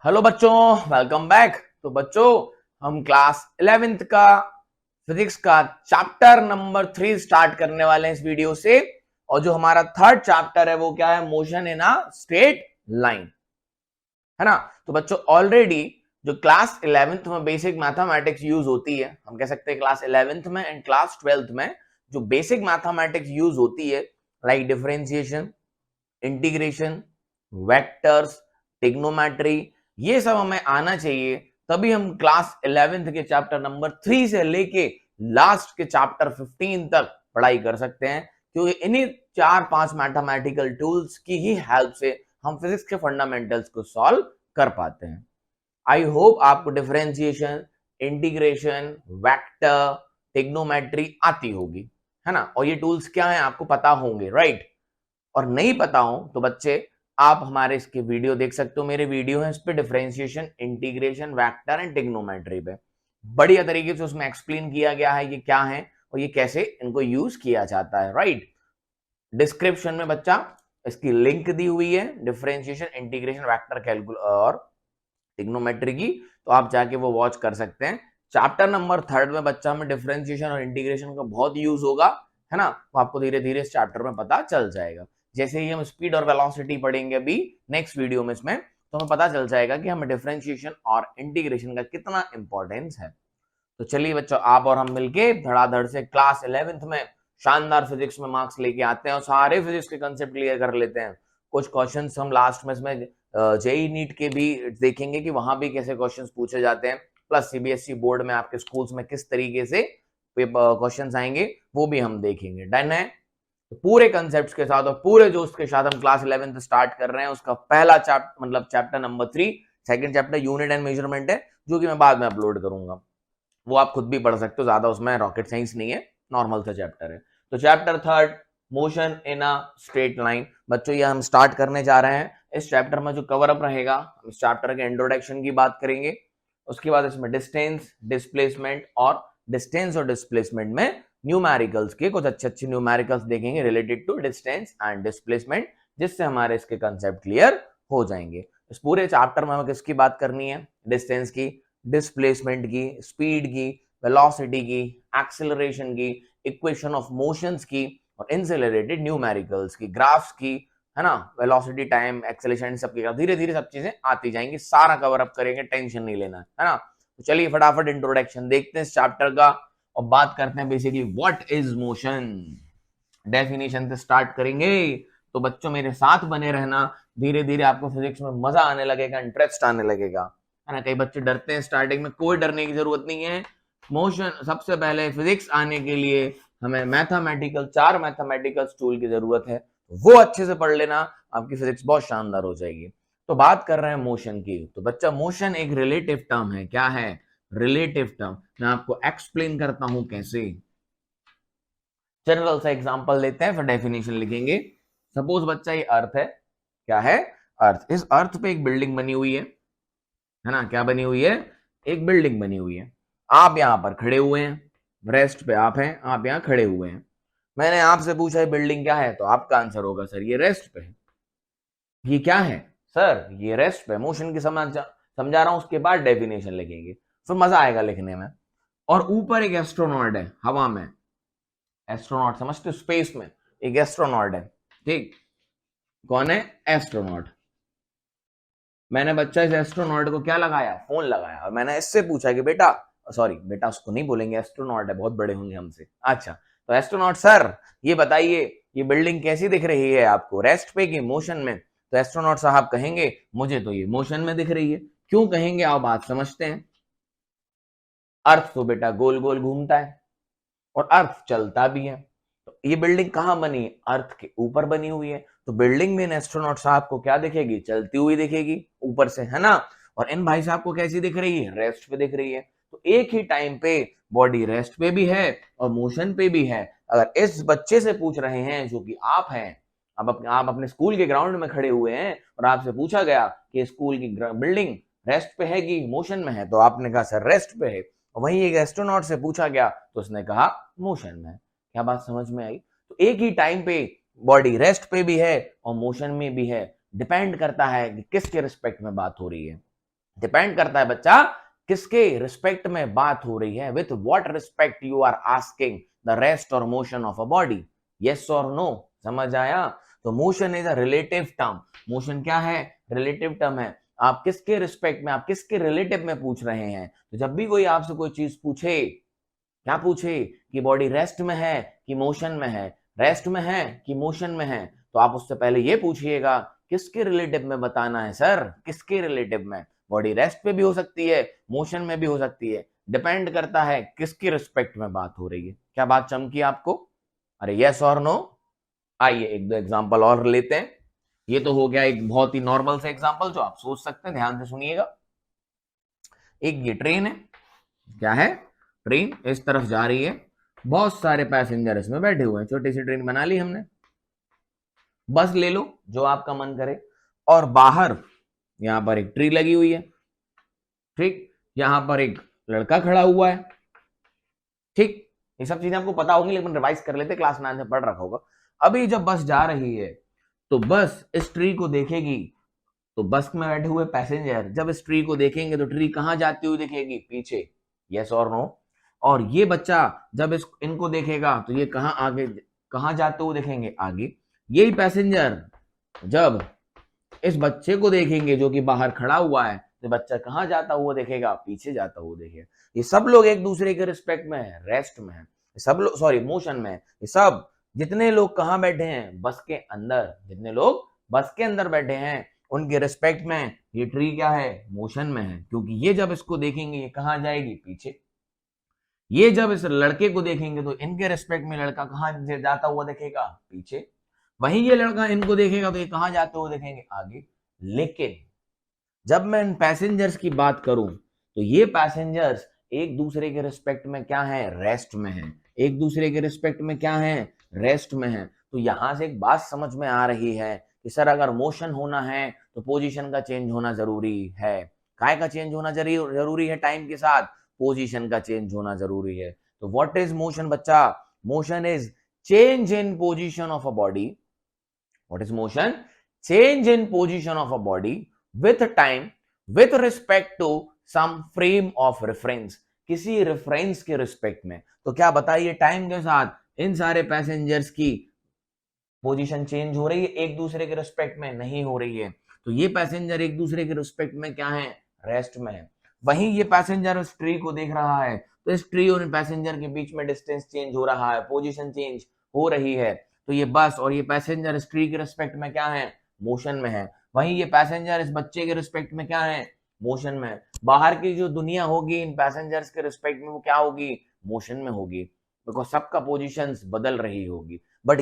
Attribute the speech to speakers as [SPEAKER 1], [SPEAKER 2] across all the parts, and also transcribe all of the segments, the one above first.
[SPEAKER 1] Hello बच्चों, welcome back. तो बच्चों, हम क्लास 11th का फिजिक्स का चैप्टर नंबर 3 स्टार्ट करने वाले हैं इस वीडियो से। और जो हमारा थर्ड चैप्टर है वो क्या है? Motion in a straight line, है ना। तो बच्चों, ऑलरेडी जो क्लास 11th में बेसिक मैथमेटिक्स यूज होती है, हम कह सकते हैं क्लास 11th में एंड क्लास 12th में जो बेसिक मैथमेटिक्स यूज होती है, like differentiation, integration, vectors, trigonometry, ये सब हमें आना चाहिए। तभी हम क्लास 11th के चैप्टर नंबर 3 से लेके लास्ट के चैप्टर 15 तक पढ़ाई कर सकते हैं, क्योंकि इन्हीं 4-5 मैथमेटिकल टूल्स की ही हेल्प से हम फिजिक्स के फंडामेंटल्स को सॉल्व कर पाते हैं। आई होप आपको डिफरेंशिएशन, इंटीग्रेशन, वेक्टर, ट्रिग्नोमेट्री आती होगी, है ना। और ये टूल्स क्या हैं आपको पता होंगे, राइट। और नहीं पता हो तो बच्चे आप हमारे इसके वीडियो देख सकते हो। मेरे वीडियो है इस पे differentiation, integration, vector and trigonometry पे बढ़िया तरीके से उसमें एक्सप्लेन किया गया है ये क्या है और ये कैसे इनको यूज किया जाता है, राइट। डिस्क्रिप्शन में बच्चा इसकी लिंक दी हुई है, डिफरेंशिएशन, इंटीग्रेशन, वेक्टर, कैलकुलस और ट्रिग्नोमेट्री की, तो आप जाके वो वॉच कर सकते हैं। चैप्टर नंबर 3 में बच्चा हमें डिफरेंशिएशन और इंटीग्रेशन का बहुत यूज होगा, है ना। वो आपको धीरे धीरे इस चैप्टर में पता चल जाएगा। जैसे ही हम स्पीड और वेलोसिटी पढ़ेंगे अभी नेक्स्ट वीडियो में इसमें, तो हमें पता चल जाएगा कि हमें डिफरेंशिएशन और इंटीग्रेशन का कितना इंपॉर्टेंस है। तो चलिए बच्चों, आप और हम मिलके धड़ाधड़ से क्लास 11th में शानदार फिजिक्स में मार्क्स लेके आते हैं और सारे फिजिक्स के कंसेप्ट क्लियर कर लेते हैं। कुछ क्वेश्चंस हम लास्ट में इसमें जेई नीट के भी देखेंगे कि वहां भी कैसे क्वेश्चंस पूछे जाते हैं, प्लस सीबीएसई बोर्ड में आपके स्कूल्स में किस तरीके से क्वेश्चंस आएंगे वो भी हम देखेंगे। डन है? तो पूरे कंसेप्ट्स के साथ और पूरे जोश के साथ हम क्लास 11th स्टार्ट कर रहे हैं। उसका पहला चैप्टर मतलब chapter number 3, second chapter unit and measurement है, जो कि मैं बाद में अपलोड करूंगा। वो आप खुद भी पढ़ सकते हो, ज्यादा उसमें रॉकेट साइंस नहीं है, नॉर्मल सा चैप्टर है। तो chapter 3, motion in a straight line. बच्चों, ये हम स्टार्ट करने जा रहे हैं। इस चैप्टर में जो कवर अप रहेगा, इस चैप्टर के इंट्रोडक्शन की बात करेंगे, उसके बाद इसमें डिस्टेंस, डिस्प्लेसमेंट और डिस्प्लेसमेंट में न्यूमेरिकल्स के कुछ अच्छे अच्छे न्यूमेरिकल्स देखेंगे related to distance and displacement, जिससे हमारे इसके कंसेप्ट क्लियर हो जाएंगे। इस पूरे चैप्टर में हमें किसकी बात करनी है? डिस्टेंस की, डिस्प्लेसमेंट की, स्पीड की, वेलोसिटी की, एक्सेलरेशन की, इक्वेशन ऑफ मोशंस की और इनसे रिलेटेड न्यूमेरिकल्स की, ग्राफ्स की, है ना। वेलोसिटी, टाइम, एक्सेलरेशन सब की धीरे धीरे सब चीजें आती जाएंगी, सारा कवर अप करेंगे, टेंशन नहीं लेना है ना। तो चलिए फटाफट इंट्रोडक्शन देखते हैं इस चैप्टर का और बात करते हैं basically what is motion. Definition से स्टार्ट करेंगे। तो बच्चों मेरे साथ बने रहना, धीरे धीरे आपको फिजिक्स में मजा आने लगेगा, इंटरेस्ट आने लगेगा, है ना। कई बच्चे डरते हैं स्टार्टिंग में, कोई डरने की जरूरत नहीं है। मोशन, सबसे पहले फिजिक्स आने के लिए हमें मैथमेटिकल 4 मैथमेटिकल टूल की जरूरत है, वो अच्छे से पढ़ लेना, आपकी फिजिक्स बहुत शानदार हो जाएगी। तो बात कर रहे हैं मोशन की। तो बच्चा, मोशन एक रिलेटिव टर्म है। क्या है? Relative term. मैं आपको एक्सप्लेन करता हूं कैसे। जनरल सा एग्जांपल लेते हैं, फिर डेफिनेशन लिखेंगे। सपोज बच्चा ये अर्थ है। क्या है? अर्थ। इस अर्थ पे एक बिल्डिंग बनी हुई है ना। क्या बनी हुई है? एक बिल्डिंग बनी हुई है। आप यहां पर खड़े हुए हैं, रेस्ट पे आप हैं, आप यहां खड़े हुए हैं। मैंने आपसे पूछा है बिल्डिंग क्या है, तो आपका आंसर होगा सर ये रेस्ट पे है। ये क्या है? सर ये रेस्ट पे। मोशन की समझा रहा हूं, उसके बाद डेफिनेशन लिखेंगे, फिर मजा आएगा लिखने में। और ऊपर एक एस्ट्रोनॉट है हवा में। एस्ट्रोनॉट समझते हो? स्पेस में एक एस्ट्रोनॉट है, ठीक। कौन है? एस्ट्रोनॉट। मैंने बच्चा इस एस्ट्रोनॉट को क्या लगाया? फोन लगाया, और मैंने इससे पूछा कि बेटा, सॉरी बेटा उसको नहीं बोलेंगे, एस्ट्रोनॉट है, बहुत बड़े होंगे हमसे। अच्छा, तो एस्ट्रोनॉट सर ये बताइए, ये बिल्डिंग कैसी दिख रही है आपको, रेस्ट पे कि मोशन में? तो एस्ट्रोनॉट साहब कहेंगे मुझे तो ये मोशन में दिख रही है। क्यों कहेंगे आप बात समझते हैं। अर्थ तो बेटा गोल गोल घूमता है और अर्थ चलता भी है। तो ये बिल्डिंग कहां बनी है? अर्थ के ऊपर बनी हुई है। तो बिल्डिंग में एस्ट्रोनॉट साहब को क्या दिखेगी? चलती हुई दिखेगी ऊपर से, है ना। और इन भाई साहब को कैसी दिख रही है? रेस्ट पे दिख रही है। तो एक ही टाइम पे बॉडी रेस्ट पे भी है और मोशन पे भी है। अगर इस बच्चे से पूछ रहे हैं जो कि आप हैं, आप अपने स्कूल के ग्राउंड में खड़े हुए हैं और आपसे पूछा गया कि स्कूल की बिल्डिंग रेस्ट पे है कि मोशन में है, तो आपने कहा सर रेस्ट पे है। वहीं एक एस्ट्रोनॉट से पूछा गया तो उसने कहा मोशन में। क्या बात समझ में आई? तो एक ही टाइम पे बॉडी रेस्ट पे भी है और मोशन में भी है। डिपेंड करता है कि किसके रिस्पेक्ट में बात हो रही है। डिपेंड करता है बच्चा किसके रिस्पेक्ट में बात हो रही है, with what respect you are asking the rest और motion of a body, yes और नो, समझ आया? तो motion is a relative term. Motion क्या है? रिलेटिव टर्म है। आप किसके रिस्पेक्ट में, आप किसके रिलेटिव में पूछ रहे हैं। तो जब भी कोई आपसे कोई चीज पूछे, क्या पूछे कि बॉडी रेस्ट में है कि मोशन में है, रेस्ट में है कि मोशन में है, तो आप उससे पहले ये पूछिएगा किसके रिलेटिव में बताना है सर, किसके रिलेटिव में। बॉडी रेस्ट पे भी हो सकती है, मोशन में भी हो सकती है, डिपेंड करता है किसकी रिस्पेक्ट में बात हो रही है। क्या बात चमकी आपको? अरे यस और नो? आइए एक दो एग्जांपल और लेते हैं। ये तो हो गया एक बहुत ही नॉर्मल सा एग्जांपल जो आप सोच सकते हैं, ध्यान से सुनिएगा। एक ये ट्रेन है, क्या है? ट्रेन इस तरफ जा रही है, बहुत सारे पैसेंजर इसमें बैठे हुए हैं, छोटी सी ट्रेन बना ली हमने। बस ले लो जो आपका मन करे, और बाहर यहां पर एक ट्री लगी हुई है, ठीक, यहां पर एक लड़का खड़ा हुआ है, ठीक। ये सब चीजें आपको पता होंगी, लेकिन रिवाइज कर लेते, क्लास 9 में पढ़ रखा होगा। अभी जब बस जा रही है तो बस इस ट्री को देखेगी, तो बस में बैठे हुए पैसेंजर जब इस ट्री को देखेंगे तो ट्री कहां जाती हुई दिखेगी? पीछे, यस और नो? और ये बच्चा जब इनको देखेगा तो ये कहां आगे, कहां जाते हुए दिखेंगे? आगे। यही पैसेंजर जब इस बच्चे को देखेंगे जो कि बाहर खड़ा हुआ है, तो बच्चा कहां जाता हुआ देखेगा? पीछे जाता हुआ देखेगा। ये सब लोग एक दूसरे के रिस्पेक्ट में है, रेस्ट में है, सब लोग, सॉरी, मोशन में है। ये सब जितने लोग कहां बैठे हैं? बस के अंदर। जितने लोग बस के अंदर बैठे हैं उनके रिस्पेक्ट में ये ट्री क्या है? मोशन में है, क्योंकि ये जब इसको देखेंगे ये कहां जाएगी? पीछे। ये जब इस लड़के को देखेंगे तो इनके रिस्पेक्ट में लड़का कहां जाता हुआ देखेगा? पीछे। वहीं ये लड़का इनको देखेगा तो ये कहां जाते हुए देखेंगे? आगे। लेकिन जब मैं इन पैसेंजर्स की बात करूं तो ये पैसेंजर्स एक दूसरे के रिस्पेक्ट में क्या है? रेस्ट में है। एक दूसरे के रिस्पेक्ट में क्या है? रेस्ट में है। तो यहां से एक बात समझ में आ रही है कि सर अगर मोशन होना है तो पोजीशन का चेंज होना जरूरी है। काय का चेंज होना जरूरी है? टाइम के साथ पोजीशन का चेंज होना जरूरी है। तो व्हाट इज मोशन बच्चा? Motion is change in position of a body. What is motion? Change in position of a body with time with respect to some frame of reference, किसी reference के respect में। तो क्या बताइए, time के साथ इन सारे पैसेंजर्स की पोजीशन चेंज हो रही है एक दूसरे के रिस्पेक्ट में? नहीं हो रही है। तो ये पैसेंजर एक दूसरे के रिस्पेक्ट में क्या है? रेस्ट में है। वहीं ये पैसेंजर उस ट्री को देख रहा है, तो इस ट्री और पैसेंजर के बीच में डिस्टेंस चेंज हो रहा है, पोजीशन चेंज हो रही है। तो ये बस और ये पैसेंजर इस ट्री के रिस्पेक्ट में क्या है? मोशन में है। वहीं ये पैसेंजर इस बच्चे के रिस्पेक्ट में क्या है? मोशन में। बाहर की जो दुनिया होगी इन पैसेंजर्स के रिस्पेक्ट में वो क्या होगी? मोशन में होगी, बिकॉज सबका पोजीशंस बदल रही होगी। बट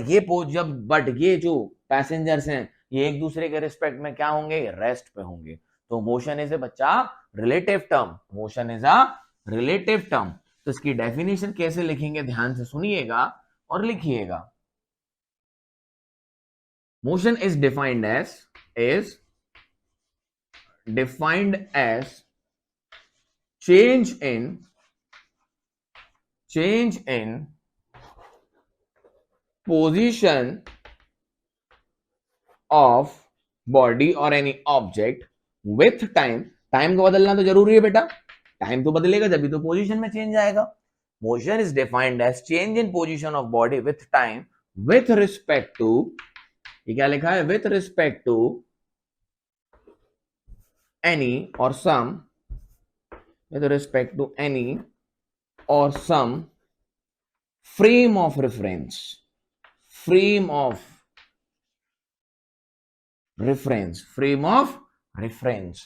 [SPEAKER 1] ये जो पैसेंजर्स हैं ये एक दूसरे के रिस्पेक्ट में क्या होंगे? रेस्ट पे होंगे। तो मोशन इज ए बच्चा relative term. Motion is a relative term. तो इसकी डेफिनेशन कैसे लिखेंगे, ध्यान से सुनिएगा और लिखिएगा। Motion is defined as change in position of body or any object with time। Time को बदलना तो जरूरी है बेटा, टाइम तो बदलेगा जब भी तो पोजीशन में चेंज आएगा। Motion is defined as change in position of body with time with respect to, ये क्या लिखा है? With respect to any or some, with respect to any or some frame of reference, frame of reference।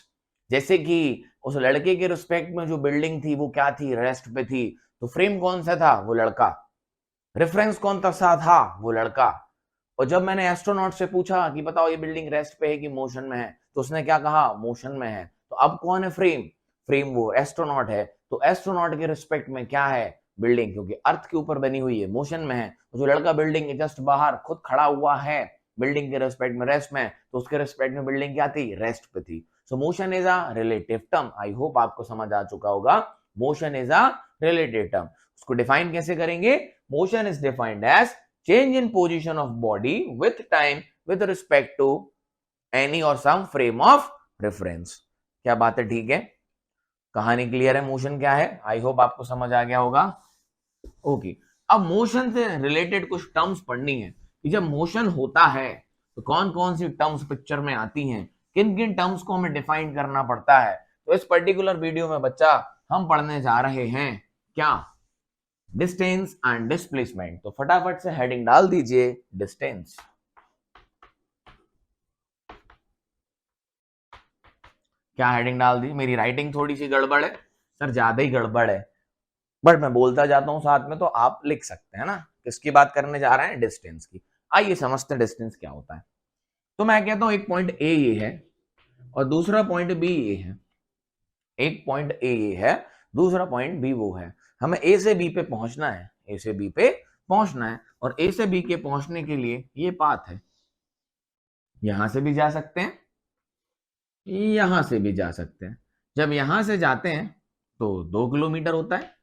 [SPEAKER 1] जैसे कि उस लड़के के respect में जो बिल्डिंग थी वो क्या थी? रेस्ट पे थी। तो फ्रेम कौन सा था? वो लड़का। रेफरेंस कौन सा था? वो लड़का। और जब मैंने एस्ट्रोनॉट से पूछा कि बताओ ये बिल्डिंग रेस्ट पे है कि मोशन में है, तो उसने क्या कहा? मोशन में है। तो अब कौन है फ्रेम? फ्रेम वो एस्ट्रोनॉट है। तो एस्ट्रोनॉट के रिस्पेक्ट में क्या है? बिल्डिंग, क्योंकि अर्थ के ऊपर बनी हुई है, मोशन में है। तो जो लड़का बिल्डिंग के जस्ट बाहर खुद खड़ा हुआ है बिल्डिंग के रिस्पेक्ट में, रेस्ट में, तो उसके रिस्पेक्ट में बिल्डिंग क्या थी? रेस्ट पे थी। So motion is a relative term. I hope आपको समझ आ चुका होगा। Motion is a relative term. उसको डिफाइन कैसे करेंगे? Motion is defined as change in position of body with time with respect to any or some frame of reference। क्या बात है, ठीक है, कहानी क्लियर है, मोशन क्या है, आई होप आपको समझ आ गया होगा। ओके, अब मोशन से रिलेटेड कुछ टर्म्स पढ़नी है कि जब मोशन होता है तो कौन कौन सी टर्म्स पिक्चर में आती हैं, किन किन टर्म्स को हमें डिफाइन करना पड़ता है। तो इस पर्टिकुलर वीडियो में बच्चा हम पढ़ने जा रहे हैं क्या, डिस्टेंस एंड डिस्प्लेसमेंट। तो फटाफट से हेडिंग डाल दीजिए डिस्टेंस। क्या हेडिंग डाल दी, मेरी राइटिंग थोड़ी सी गड़बड़ है सर, ज्यादा ही गड़बड़ है, बट मैं बोलता जाता हूं साथ में तो आप लिख सकते हैं ना। किसकी बात करने जा रहे हैं, डिस्टेंस की। आइए समझते हैं डिस्टेंस क्या होता है। तो मैं कहता हूं एक पॉइंट ए ये है और दूसरा पॉइंट बी ये है, एक पॉइंट ए ये है, दूसरा पॉइंट बी वो है। हमें ए से बी पे पहुंचना है, ए से बी पे पहुंचना है, और ए से बी के पहुंचने के लिए ये पाथ है, यहां से भी जा सकते हैं, यहां से भी जा सकते हैं। जब यहां से जाते हैं तो 2 किलोमीटर होता है,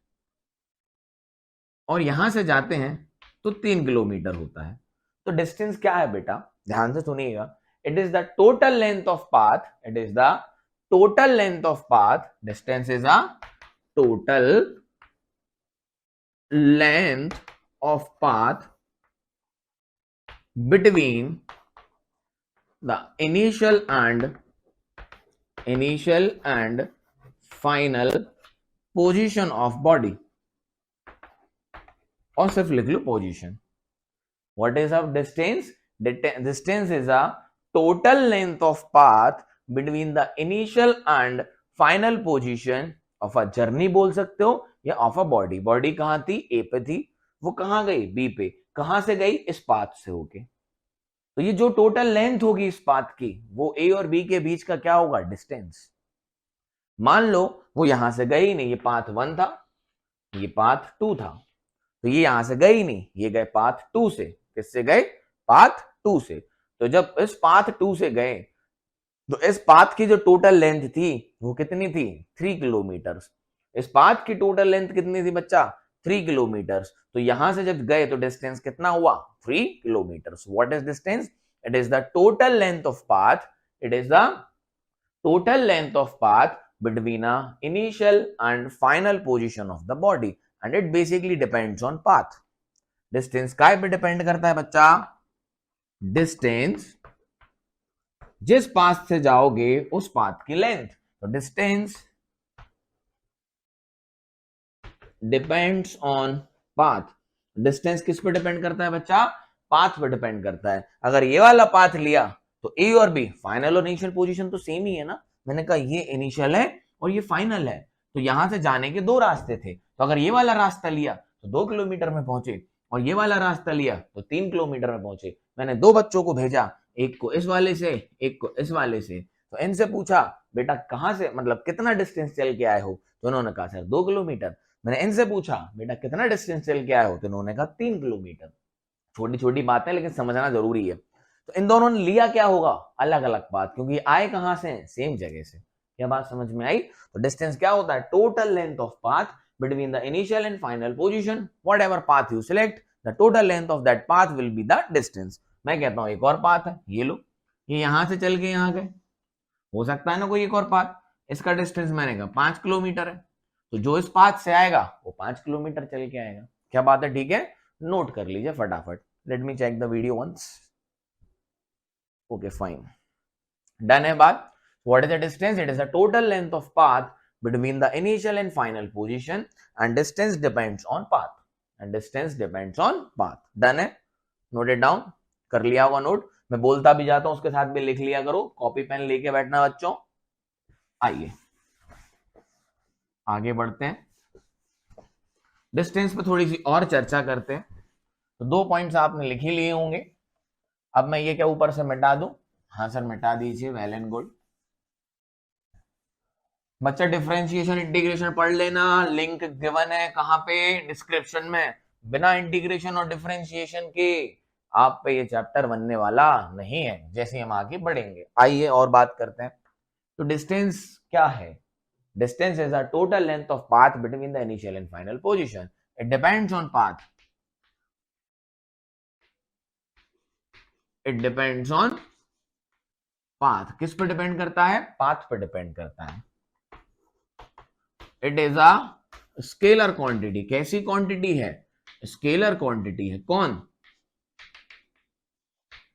[SPEAKER 1] और यहां से जाते हैं तो 3 किलोमीटर होता है। तो डिस्टेंस क्या है बेटा, ध्यान से सुनिएगा, it is the total length of path, it is the total length of path, distance is a total length of path between the initial and final position of body, और सिर्फ लिख लो position. What is of distance? Distance is a total length of path between the initial and final position of a journey बोल सकते हो, या of a body। Body कहां थी, ए पे थी, वो कहां गई, बी पे। कहां से गई, इस पाथ से होके। तो ये जो टोटल लेंथ होगी इस पाथ की, वो ए और बी के बीच का क्या होगा, डिस्टेंस। मान लो वो यहां से गई नहीं, ये पाथ 1 था, ये पाथ 2 था, तो ये यहां से गई नहीं, ये गए पाथ 2 से। किससे गए, पाथ 2 से। तो जब इस पाथ 2 से गए तो इस पाथ की जो टोटल लेंथ थी वो कितनी थी, 3 किलोमीटर। इस पाथ की टोटल लेंथ कितनी थी बच्चा, 3 किलोमीटर। तो यहां से जब गए तो डिस्टेंस कितना हुआ, 3 kilometre. What is distance, it is the total length of path, it is the total length of path between a initial and final position of the body, and it basically depends on path। distance काय पे depend करता है बच्चा, distance जिस path से जाओगे उस path की लेंथ। तो distance depends on path। distance किस पे डिपेंड करता है बच्चा, पाथ पे डिपेंड करता है। अगर ये वाला पाथ लिया तो ए और बी, फाइनल और इनिशियल पोजीशन तो सेम ही है ना। मैंने कहा ये इनिशियल है और ये फाइनल है, तो यहां से जाने के 2 रास्ते थे। तो अगर ये वाला रास्ता लिया तो 2 किलोमीटर में पहुंचे, और ये वाला रास्ता लिया तो 3 किलोमीटर में पहुंचे। मैंने 2 बच्चों को भेजा, एक को इस वाले से, एक को इस वाले से। तो इनसे पूछा बेटा कहां से, मतलब कितना डिस्टेंस चल के आए हो, तो उन्होंने कहा सर 2 किलोमीटर। मैंने इनसे पूछा बेटा कितना डिस्टेंस चल के आए हो, तो उन्होंने कहा 3 किलोमीटर। छोटी छोटी बातें लेकिन समझना जरूरी है। तो इन दोनों ने लिया क्या होगा, अलग अलग पाथ, क्योंकि आए कहां से, सेम जगह से। क्या बात समझ में आई। तो डिस्टेंस क्या होता है, total length of path between the initial and final position, whatever path you select, the total length of that path will be the distance. मैं कहता हूं एक और पाथ है, ये लो, ये यहां से चल के यहां गए, हो सकता है ना कोई एक और पाथ। इसका डिस्टेंस मैंने कहा 5 किलोमीटर है, तो जो इस पाथ से आएगा वो 5 किलोमीटर चल के आएगा। क्या बात है, ठीक है, नोट कर लीजिए फटाफट। Let me check the video once. Okay fine, done है बात। What is the distance, it is the total length of path between the initial and final position, and distance depends on path, and distance depends on path. Done है, note it down, कर लिया होगा note. मैं बोलता भी जाता हूं, उसके साथ भी लिख लिया करो, कॉपी पेन लेके बैठना बच्चों। आइए आगे बढ़ते हैं, डिस्टेंस पे थोड़ी सी और चर्चा करते हैं। तो 2 पॉइंट्स आपने लिख ही लिए होंगे। अब मैं ये क्या ऊपर से मिटा दूं, हाँ सर मिटा दीजिए, वेल एंड गुड। बच्चा डिफरेंशिएशन इंटीग्रेशन पढ़ लेना, लिंक गिवन है कहां पे, डिस्क्रिप्शन में। बिना इंटीग्रेशन और डिफरेंशिएशन के आप पे ये चैप्टर बनने वाला नहीं है, जैसे हम आगे बढ़ेंगे। आइए और बात करते हैं। तो डिस्टेंस क्या है, distance is a total length of path between the initial and final position, it depends on path, it depends on path किस पे डिपेंड करता है? पाथ पे डिपेंड करता है। It is a scalar quantity. कैसी क्वांटिटी है? स्केलर क्वांटिटी है। कौन?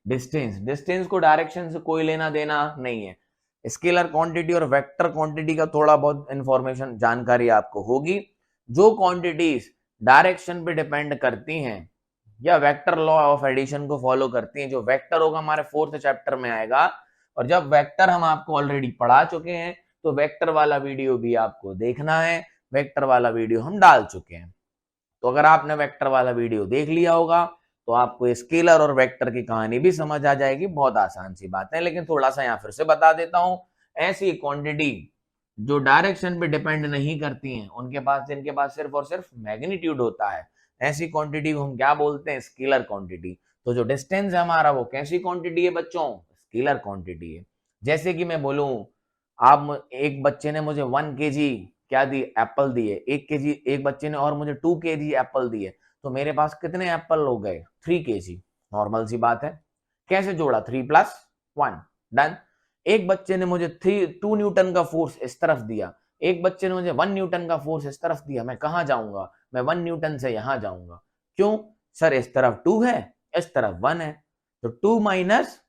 [SPEAKER 1] डिस्टेंस। डिस्टेंस को डायरेक्शन से कोई लेना देना नहीं है। स्केलर क्वांटिटी और वेक्टर क्वांटिटी का थोड़ा बहुत इंफॉर्मेशन जानकारी आपको होगी। जो क्वांटिटीज डायरेक्शन पे डिपेंड करती हैं या वेक्टर लॉ ऑफ एडिशन को फॉलो करती हैं, जो वेक्टर होगा हमारे 4th चैप्टर में आएगा, और जब वेक्टर हम आपको ऑलरेडी पढ़ा चुके हैं तो वेक्टर वाला वीडियो भी आपको देखना है। वेक्टर वाला वीडियो हम डाल चुके हैं, तो अगर आपने वेक्टर वाला वीडियो देख लिया होगा तो आपको स्केलर और वेक्टर की कहानी भी समझ आ जाएगी। बहुत आसान सी बात है, लेकिन थोड़ा सा यहाँ फिर से बता देता हूं। ऐसी क्वांटिटी जो डायरेक्शन पे डिपेंड नहीं करती हैं, उनके पास जिनके पास सिर्फ और सिर्फ मैग्नीट्यूड होता है, ऐसी क्वांटिटी को हम क्या बोलते हैं? Scalar quantity. तो जो डिस्टेंस है हमारा वो कैसी क्वांटिटी है बच्चों? स्केलर क्वांटिटी है। जैसे कि मैं बोलूं, आप एक बच्चे ने मुझे 1 kg क्या दी? एप्पल दिए। 1 kg एक बच्चे ने और मुझे 2 kg एप्पल दिए, तो मेरे पास कितने एप्पल हो गए? 3 kg। नॉर्मल सी बात है। कैसे जोड़ा? 3 + 1 डन। एक बच्चे ने मुझे 2 न्यूटन का फोर्स इस तरफ दिया, एक बच्चे ने मुझे 1 न्यूटन का फोर्स इस तरफ दिया। मैं कहां जाऊंगा? मैं 1 न्यूटन से यहां जाऊंगा। क्यों सर? इस तरफ 2 है, इस तरफ 1 है, तो 2 -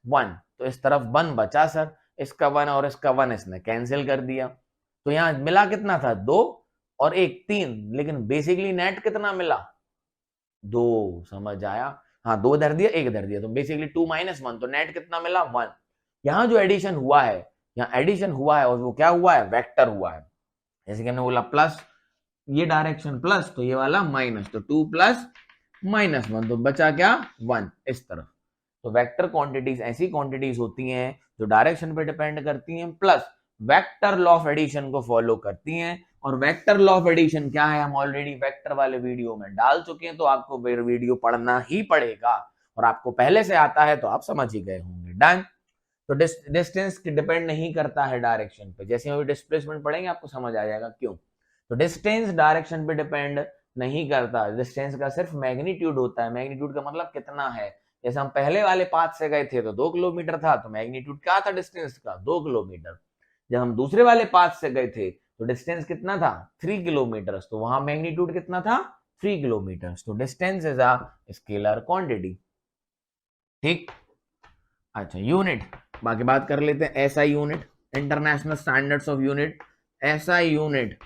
[SPEAKER 1] 1, तो इस तरफ 1 बचा सर। इसका 1 और इसका 1 इसने कैंसिल कर दिया, तो यहां मिला कितना था? 2 और 1 3, लेकिन बेसिकली नेट कितना मिला? 2। समझ आया? हाँ, 2 धर दिया, 1 धर दिया, तो बेसिकली 2 - 1, तो नेट कितना मिला? 1। यहाँ जो एडिशन हुआ है, यहाँ एडिशन हुआ है और वो क्या हुआ है? वेक्टर हुआ है। जैसे कि हमने बोला प्लस, ये डायरेक्शन प्लस तो ये वाला माइनस, तो 2 + -1, तो बचा क्या? 1 इस तरफ। तो वेक्टर क्वांटिटीज ऐसी क्वांटिटीज होती हैं जो डायरेक्शन पे डिपेंड करती हैं, plus vector law of addition को फॉलो करती हैं। और वेक्टर लॉ ऑफ एडिशन क्या है? हम ऑलरेडी वेक्टर वाले वीडियो में डाल चुके हैं, तो आपको वीडियो पढ़ना ही पड़ेगा, और आपको पहले से आता है तो आप समझ ही गए होंगे। डन। तो डिस्टेंस डिपेंड नहीं करता है डायरेक्शन पे। जैसे हम डिस्प्लेसमेंट पढ़ेंगे आपको समझ आ जाएगा क्यों। तो डिस्टेंस डायरेक्शन पे डिपेंड नहीं करता। डिस्टेंस का सिर्फ मैग्नीट्यूड होता है। मैग्नीट्यूड का मतलब कितना है। जैसे हम पहले वाले पाथ से गए थे तो 2 किलोमीटर था, तो मैग्नीट्यूड क्या था डिस्टेंस का? 2 किलोमीटर। जब हम दूसरे वाले पाथ से गए थे तो डिस्टेंस कितना था? 3 किलोमीटर, तो वहां मैग्नीट्यूड कितना था? 3 किलोमीटर। तो distance is a scalar quantity. ठीक। अच्छा, यूनिट बाकी बात कर लेते हैं। SI unit, international standards of unit. SI unit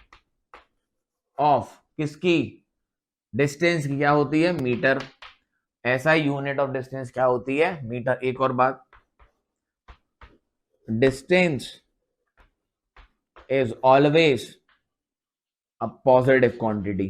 [SPEAKER 1] of किसकी? डिस्टेंस की क्या होती है? Metre. SI unit of distance क्या होती है? मीटर। एक और बात, distance is always a positive quantity.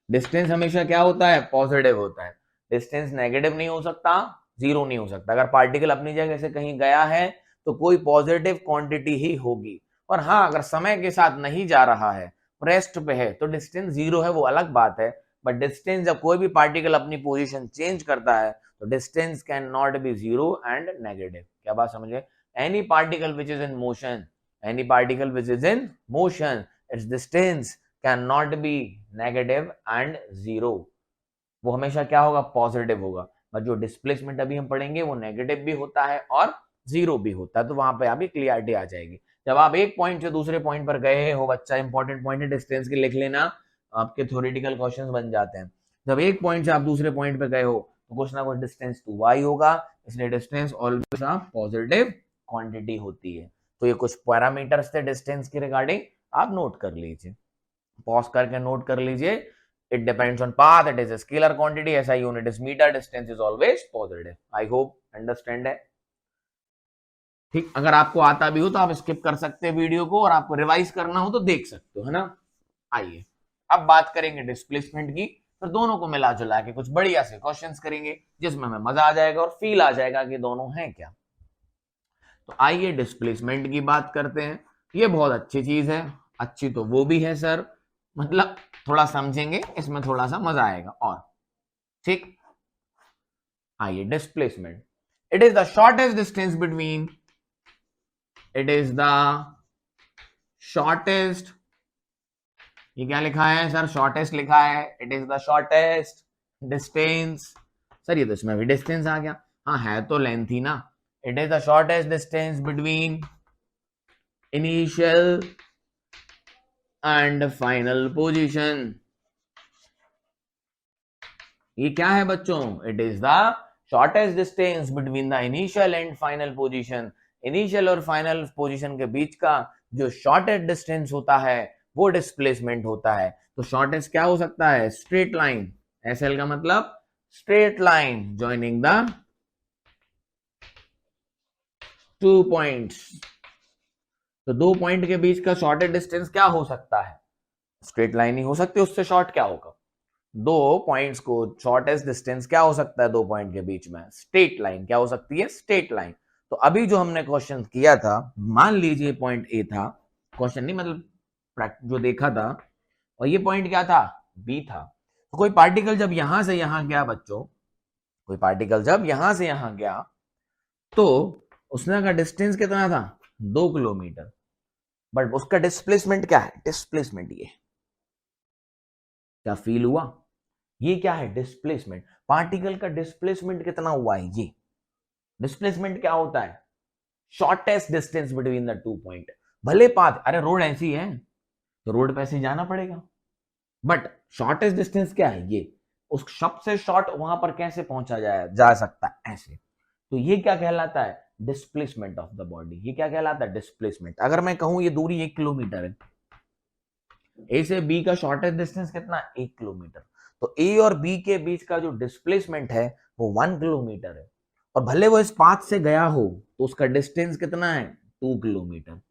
[SPEAKER 1] Distance हमेशा क्या होता है? पॉजिटिव होता है। डिस्टेंस नेगेटिव नहीं हो सकता, जीरो नहीं हो सकता। अगर पार्टिकल अपनी जगह से कहीं गया है तो कोई पॉजिटिव क्वांटिटी ही होगी। और हाँ, अगर समय के साथ नहीं जा रहा है, रेस्ट पे है, तो डिस्टेंस जीरो है, वो अलग बात है। बट डिस्टेंस जब कोई भी पार्टिकल अपनी पोजीशन चेंज करता है तो distance can not B zero and negative. क्या बात समझे? Any particle which is in motion, any particle which is in motion, it's distance can not B negative and zero. वो हमेशा क्या होगा? पॉजिटिव होगा। बट जो डिस्प्लेसमेंट अभी हम पढ़ेंगे वो नेगेटिव भी होता है और जीरो भी होता है। तो वहां पे अभी क्लियरिटी आ जाएगी। जब आप एक पॉइंट से दूसरे पॉइंट पर गए हो, बच्चा इंपॉर्टेंट पॉइंट है, डिस्टेंस के लिख लेना, आपके थ्योरेटिकल क्वेश्चंस बन जाते हैं। जब एक पॉइंट से आप दूसरे पॉइंट पर गए हो तो कुछ ना कुछ डिस्टेंस टू वाई होगा, इसलिए डिस्टेंस ऑलवेज पॉजिटिव क्वांटिटी होती है। तो ये कुछ पैरामीटर्स थे डिस्टेंस के रिगार्डिंग, आप नोट कर लीजिए, पॉज करके नोट कर लीजिए। It depends on path, it is a scalar quantity, SI unit is meter, distance is always positive. I hope understand है। ठीक, अगर आपको आता भी हो तो आप स्किप कर सकते हैं वीडियो को, और आपको रिवाइज करना हो तो देख सकते हो, है ना। आइए अब बात करेंगे डिस्प्लेसमेंट की। फिर दोनों को मिला जुला के कुछ बढ़िया से क्वेश्चंस करेंगे जिसमें हमें मजा आ जाएगा और फील आ जाएगा कि दोनों हैं क्या। तो आइए डिस्प्लेसमेंट की बात करते हैं। ये बहुत अच्छी चीज है। अच्छी तो वो भी है सर, मतलब थोड़ा समझेंगे इसमें थोड़ा सा मजा आएगा और। ठीक, आइए displacement. It is the shortest distance between, it is the shortest, ये क्या लिखा है सर? शॉर्टेस्ट लिखा है। It is the shortest distance. Sir ये तो इसमें भी डिस्टेंस आ गया। हाँ, है तो लेंथ ही ना। It is the shortest distance between initial and final position. ये क्या है बच्चों? It is the shortest distance between the initial and final position. Initial और फाइनल पोजीशन के बीच का जो शॉर्टेस्ट डिस्टेंस होता है वो डिस्प्लेसमेंट होता है। तो शॉर्टेस्ट क्या हो सकता है? Straight line. एसएल का मतलब straight line joining the 2 points. तो 2 पॉइंट के बीच का शॉर्टेस्ट डिस्टेंस क्या हो सकता है? स्ट्रेट लाइन ही हो सकती है, उससे शॉर्ट क्या होगा? 2 पॉइंट्स को शॉर्टेस्ट डिस्टेंस क्या हो सकता है 2 पॉइंट के बीच में? Straight line. क्या हो सकती है? Straight line. तो अभी जो हमने क्वेश्चन किया था, मान लीजिए पॉइंट ए था, क्वेश्चन नहीं मतलब जो देखा था, और ये पॉइंट क्या था? बी था। तो कोई पार्टिकल जब यहां से यहां गया बच्चों, कोई पार्टिकल जब यहां से यहां गया तो उसने का डिस्टेंस कितना था? 2 किलोमीटर। बट उसका डिस्प्लेसमेंट क्या है? डिस्प्लेसमेंट ये क्या फील हुआ? ये क्या है? डिस्प्लेसमेंट। पार्टिकल का डिस्प्लेसमेंट कितना हुआ है? ये डिस्प्लेसमेंट क्या होता है? Shortest distance between the 2 point. भले पाथ, अरे रोड ऐसी है तो रोड पे ऐसे जाना पड़ेगा, बट शॉर्टेस्ट डिस्टेंस क्या है? ये उस सबसे शॉर्ट वहां पर कैसे पहुंचा जा सकता है? ऐसे। तो ये क्या कहलाता है? Displacement of the body. ये क्या कहलाता है? डिस्प्लेसमेंट। अगर मैं कहूं ये दूरी 1 किलोमीटर है, ए से बी का शॉर्टेस्ट डिस्टेंस कितना? 1 किलोमीटर। तो ए और बी के बीच का जो डिस्प्लेसमेंट है वो 1 किलोमीटर है, और भले वो इस पाथ से गया हो तो उसका डिस्टेंस कितना है? 2 किलोमीटर।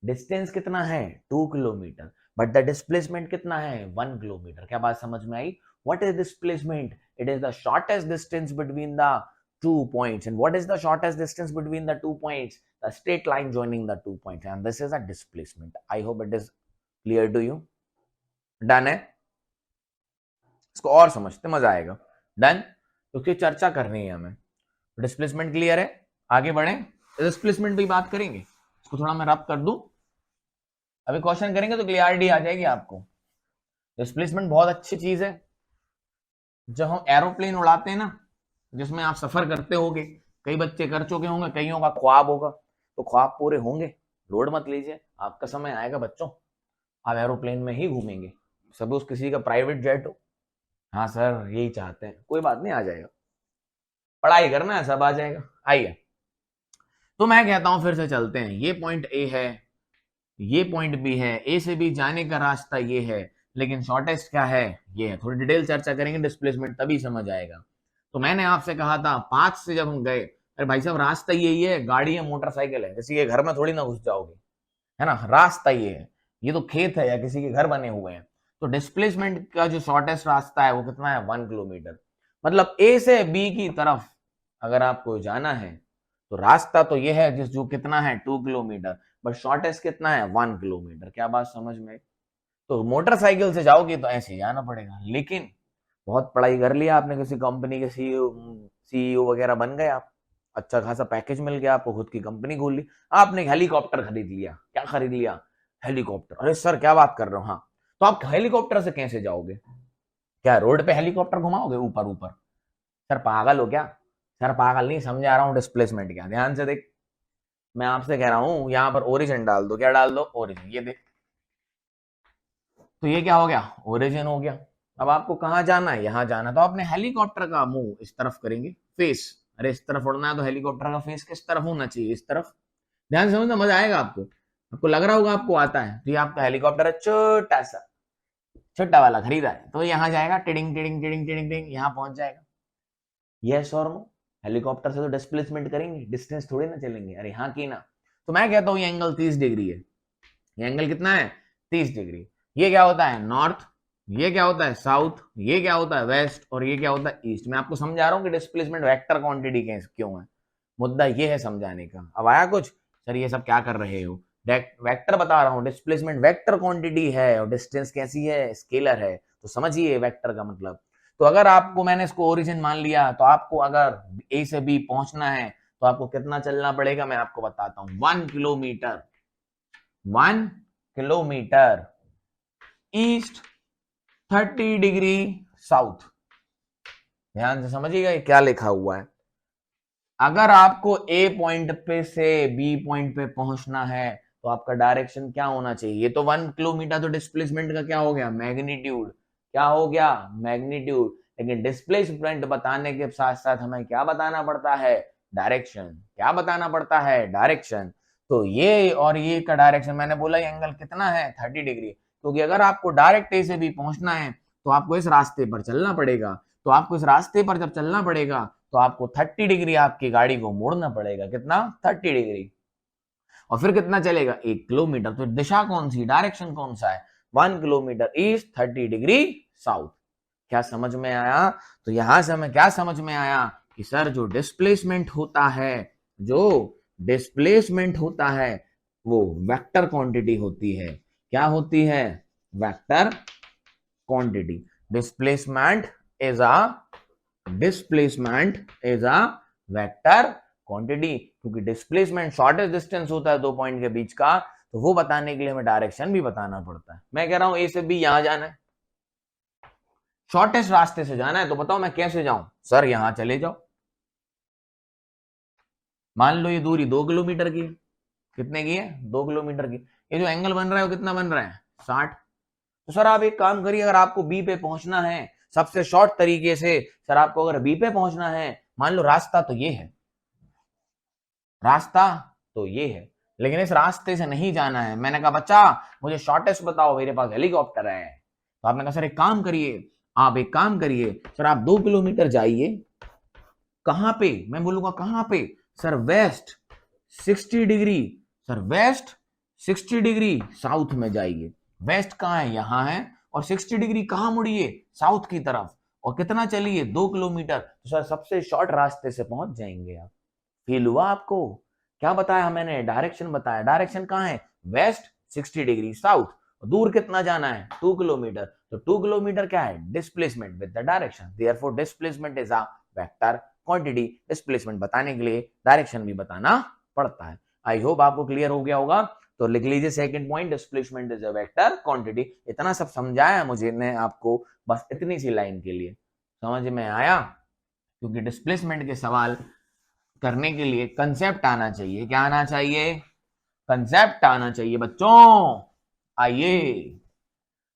[SPEAKER 1] डिस्टेंस कितना है? 2 किलोमीटर, बट द डिस्प्लेसमेंट कितना है? 1 किलोमीटर। क्या बात समझ में आई? What is displacement? It is the shortest distance between the 2 points. And what is the shortest distance between the 2 points? The straight line joining the 2 points. And this is a displacement. I hope it is clear to you. Done है? इसको और समझते मजा आएगा। Done? तो उसकी चर्चा करनी है हमें। डिस्प्लेसमेंट क्लियर है? आगे बढ़े, डिस्प्लेसमेंट भी बात करेंगे। इसको थोड़ा मैं रब कर दूं, अभी क्वेश्चन करेंगे तो क्लियरिटी आ जाएगी आपको। डिस्प्लेसमेंट बहुत अच्छी चीज है। जब हम एरोप्लेन उड़ाते हैं ना, जिसमें आप सफर करते होगे, कई बच्चे कर चुके होंगे, कईयों का ख्वाब होगा, तो ख्वाब पूरे होंगे। लोड मत लीजिए, आपका समय आएगा बच्चों, आप एरोप्लेन में ही घूमेंगे। सपोज किसी का प्राइवेट जेट हो, हाँ सर यही चाहते हैं, कोई बात नहीं, आ जाएगा। पढ़ाई करना है, सब आ जाएगा। आइए, तो मैं कहता हूं फिर से चलते हैं। ये पॉइंट ए है, ये पॉइंट बी है, ए से बी जाने का रास्ता ये है, लेकिन शॉर्टेस्ट क्या है? ये है। थोड़ी डिटेल चर्चा करेंगे डिस्प्लेसमेंट, तभी समझ आएगा। तो मैंने आपसे कहा था पाथ से जब हम गए, अरे भाई साहब रास्ता यही है, गाड़ी है, मोटरसाइकिल है, किसी के घर में थोड़ी ना घुस जाओगे, है ना? रास्ता ये है, ये तो खेत है या किसी के घर बने हुए हैं। तो डिस्प्लेसमेंट का जो शॉर्टेस्ट रास्ता है वो कितना है? 1 किलोमीटर। मतलब ए से बी की तरफ अगर आपको जाना है तो रास्ता तो ये है जिस जो कितना है? 2 किलोमीटर, बट शॉर्टेस्ट कितना है? 1 किलोमीटर। क्या बात समझ में? तो मोटरसाइकिल से जाओगे तो ऐसे जाना पड़ेगा, लेकिन बहुत पढ़ाई कर लिया आपने, किसी कंपनी के सीईओ वगैरह बन गए आप, अच्छा खासा पैकेज मिल गया आपको, खुद की कंपनी खोल ली, आपने हेलीकॉप्टर खरीद लिया। क्या खरीद लिया? हेलीकॉप्टर। अरे सर क्या बात कर रहे हो? हाँ, तो आप हेलीकॉप्टर से कैसे जाओगे? क्या रोड पे हेलीकॉप्टर घुमाओगे ऊपर ऊपर? सर पागल हो क्या? सर पागल नहीं, समझा रहा हूँ डिस्प्लेसमेंट क्या। ध्यान से देख, मैं आपसे कह रहा हूं यहां पर ओरिजिन डाल दो। क्या डाल दो? ओरिजिन। ये देख, तो ये क्या हो गया? ओरिजिन हो गया। अब आपको कहां जाना है? यहां जाना, तो आपने हेलीकॉप्टर का मुंह इस तरफ करेंगे, फेस। अरे इस तरफ उड़ना है तो हेलीकॉप्टर का फेस किस तरफ होना चाहिए? इस तरफ। ध्यान से समझना, मजा आएगा आपको। आपको लग रहा होगा आपको आता है, तो ये आपका हेलीकॉप्टर है, छोटा सा, छोटा वाला खरीदा है, तो यहाँ जाएगा, tiding tiding tiding tiding tiding, यहाँ पहुंच जाएगा। यस और नो? हेलीकॉप्टर से तो डिस्प्लेसमेंट करेंगे, डिस्टेंस थोड़ी ना चलेंगे। अरे हाँ की ना? तो मैं कहता हूँ ये एंगल 30 डिग्री है। ये एंगल कितना है? 30 डिग्री। ये क्या होता है? नॉर्थ। ये क्या होता है? साउथ। ये क्या होता है? वेस्ट। और ये क्या होता है? ईस्ट। मैं आपको समझा रहा हूँ कि डिस्प्लेसमेंट वेक्टर क्वांटिटी क्यों है। मुद्दा ये है समझाने का। अब आया कुछ? सर ये सब क्या कर रहे हो? वेक्टर बता रहा हूँ, डिस्प्लेसमेंट वेक्टर क्वांटिटी है, और डिस्टेंस कैसी है? स्केलर है। तो समझिए वेक्टर का मतलब। तो अगर आपको, मैंने इसको ओरिजिन मान लिया, तो आपको अगर ए से बी पहुंचना है तो आपको कितना चलना पड़ेगा? मैं आपको बताता हूं, 1 kilometre. 1 kilometre east, 30 degree south. ध्यान से समझिएगा ये क्या लिखा हुआ है। अगर आपको ए पॉइंट पे से बी पॉइंट पे पहुंचना है तो आपका डायरेक्शन क्या होना चाहिए? ये तो 1 किलोमीटर तो डिस्प्लेसमेंट का क्या हो गया? मैग्नीट्यूड। क्या हो गया? मैग्नीट्यूड। लेकिन डिस्प्लेसमेंट बताने के साथ साथ हमें क्या बताना पड़ता है? डायरेक्शन। क्या बताना पड़ता है? डायरेक्शन। तो ये और ये का डायरेक्शन, मैंने बोला ये एंगल कितना है? 30 डिग्री। क्योंकि अगर आपको डायरेक्ट ए से बी पहुंचना है तो आपको इस रास्ते पर चलना पड़ेगा। तो आपको इस रास्ते पर जब चलना पड़ेगा तो आपको 30 डिग्री आपकी गाड़ी को मोड़ना पड़ेगा। कितना? 30 डिग्री। और फिर कितना चलेगा? 1 किलोमीटर। तो दिशा कौन सी, डायरेक्शन कौन सा है? 1 किलोमीटर ईस्ट, 30 डिग्री साउथ। क्या समझ में आया? तो यहां से हमें क्या समझ में आया कि सर जो डिस्प्लेसमेंट होता है, जो डिस्प्लेसमेंट होता है वो वेक्टर क्वांटिटी होती है। क्या होती है? Vector quantity. Displacement is a vector quantity. क्योंकि डिस्प्लेसमेंट शॉर्टेस्ट डिस्टेंस होता है दो पॉइंट के बीच का, तो वो बताने के लिए हमें डायरेक्शन भी बताना पड़ता है। मैं कह रहा हूं ए से बी यहां जाना है, शॉर्टेस्ट रास्ते से जाना है, तो बताओ मैं कैसे जाऊं? सर यहां चले जाओ। मान लो ये दूरी 2 किलोमीटर की है। कितने की है? 2 किलोमीटर की। ये जो एंगल बन रहा है वो कितना बन रहा है? 60। तो सर आप एक काम करिए, अगर आपको बी पे पहुंचना है सबसे शॉर्ट तरीके से, सर आपको अगर बी पे पहुंचना है, मान लो रास्ता तो ये है, रास्ता तो ये है, लेकिन इस रास्ते से नहीं जाना है। मैंने कहा बच्चा मुझे शॉर्टेस्ट बताओ, मेरे पास हेलीकॉप्टर है। तो आपने कहा सर एक काम करिए, आप एक काम करिए सर, आप 2 किलोमीटर जाइए। कहां पे? मैं बोलूंगा कहां पे? Sir west 60 degree. Sir west 60 degree south में जाइए। वेस्ट कहां है? यहां है। और 60 डिग्री कहां मुड़िए? साउथ की तरफ। और कितना चलिए? 2 किलोमीटर। तो सर सबसे शॉर्ट रास्ते से पहुंच जाएंगे आप। फील हुआ आपको? क्या बताया मैंने? डायरेक्शन बताया। डायरेक्शन कहां है? West 60 degree south. दूर कितना जाना है? 2 किलोमीटर। तो 2 किलोमीटर क्या है? Displacement with the direction. Therefore displacement is a vector quantity. Displacement बताने के लिए डायरेक्शन भी बताना पड़ता है। आई होप आपको क्लियर हो गया होगा। तो लिख लीजिए second point, displacement is a vector quantity. इतना सब समझाया मुझे ने आपको, बस इतनी सी लाइन के लिए। समझ में आया? क्योंकि डिस्प्लेसमेंट के सवाल करने के लिए कंसेप्ट आना चाहिए। क्या आना चाहिए? कंसेप्ट आना चाहिए बच्चों। आइए,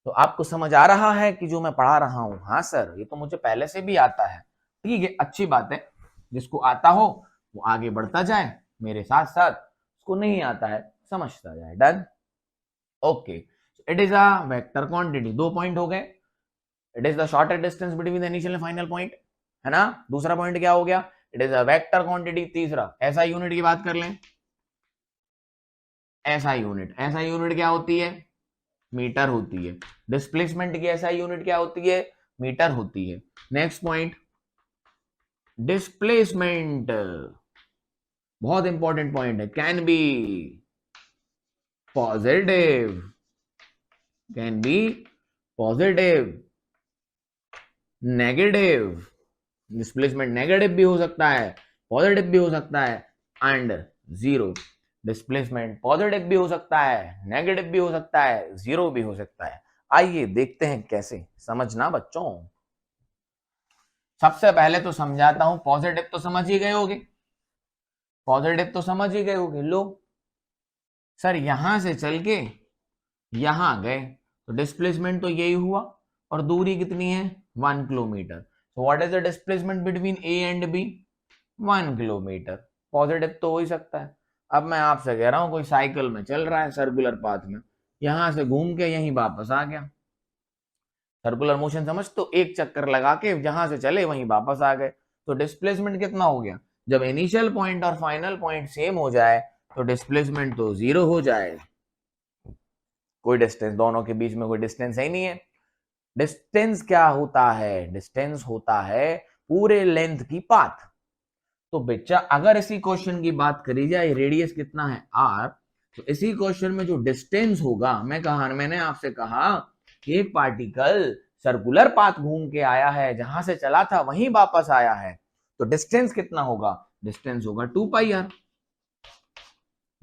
[SPEAKER 1] तो आपको समझ आ रहा है कि जो मैं पढ़ा रहा हूं? हाँ सर ये तो मुझे पहले से भी आता है। ठीक है, अच्छी बात है। जिसको आता हो वो आगे बढ़ता जाए मेरे साथ साथ, उसको नहीं आता है समझता जाए। Done? Okay. It is a vector quantity. 2 point हो गए। It is the shortest distance between the initial and final point, है ना? दूसरा पॉइंट क्या हो गया? It is a vector quantity. तीसरा ऐसा यूनिट की बात कर लें। ऐसा यूनिट, ऐसा यूनिट क्या होती है? मीटर होती है। डिस्प्लेसमेंट की ऐसा यूनिट क्या होती है? मीटर होती है। नेक्स्ट पॉइंट, डिस्प्लेसमेंट बहुत इंपॉर्टेंट पॉइंट है। Can be positive, can be positive, negative. Displacement negative भी हो सकता है, पॉजिटिव भी हो सकता है, एंड जीरो। डिस्प्लेसमेंट पॉजिटिव भी हो सकता है, नेगेटिव भी हो सकता है, जीरो भी हो सकता है। आइए देखते हैं कैसे। समझना बच्चों, सबसे पहले तो समझाता हूं। पॉजिटिव तो समझ ही गए होगे, पॉजिटिव तो समझ ही गए होगे। लो सर यहां से चल के यहां गए तो डिस्प्लेसमेंट तो यही हुआ, और दूरी कितनी है? 1 kilometre. So what is the displacement between A and B? 1 kilometre. Positive तो हो ही सकता है। अब मैं आपसे कह रहा हूं कोई साइकिल में चल रहा है सर्कुलर पाथ में, यहां से घूम के यहीं वापस आ गया। सर्कुलर मोशन समझ, तो एक चक्कर लगा के जहां से चले वहीं वापस आ गए। तो डिस्प्लेसमेंट कितना हो गया? जब इनिशियल पॉइंट और फाइनल पॉइंट सेम हो जाए तो डिस्प्लेसमेंट तो जीरो हो जाए। कोई डिस्टेंस, दोनों के बीच में कोई डिस्टेंस है ही नहीं है। डिस्टेंस क्या होता है? डिस्टेंस होता है पूरे लेंथ की पाथ। तो बच्चा अगर इसी क्वेश्चन की बात करी जाए, रेडियस कितना है? r, तो इसी क्वेश्चन में जो डिस्टेंस होगा, मैंने आपसे कहा कि एक पार्टिकल सर्कुलर पाथ घूम के आया है, जहां से चला था वहीं वापस आया है, तो डिस्टेंस कितना होगा? डिस्टेंस होगा 2 पाई आर।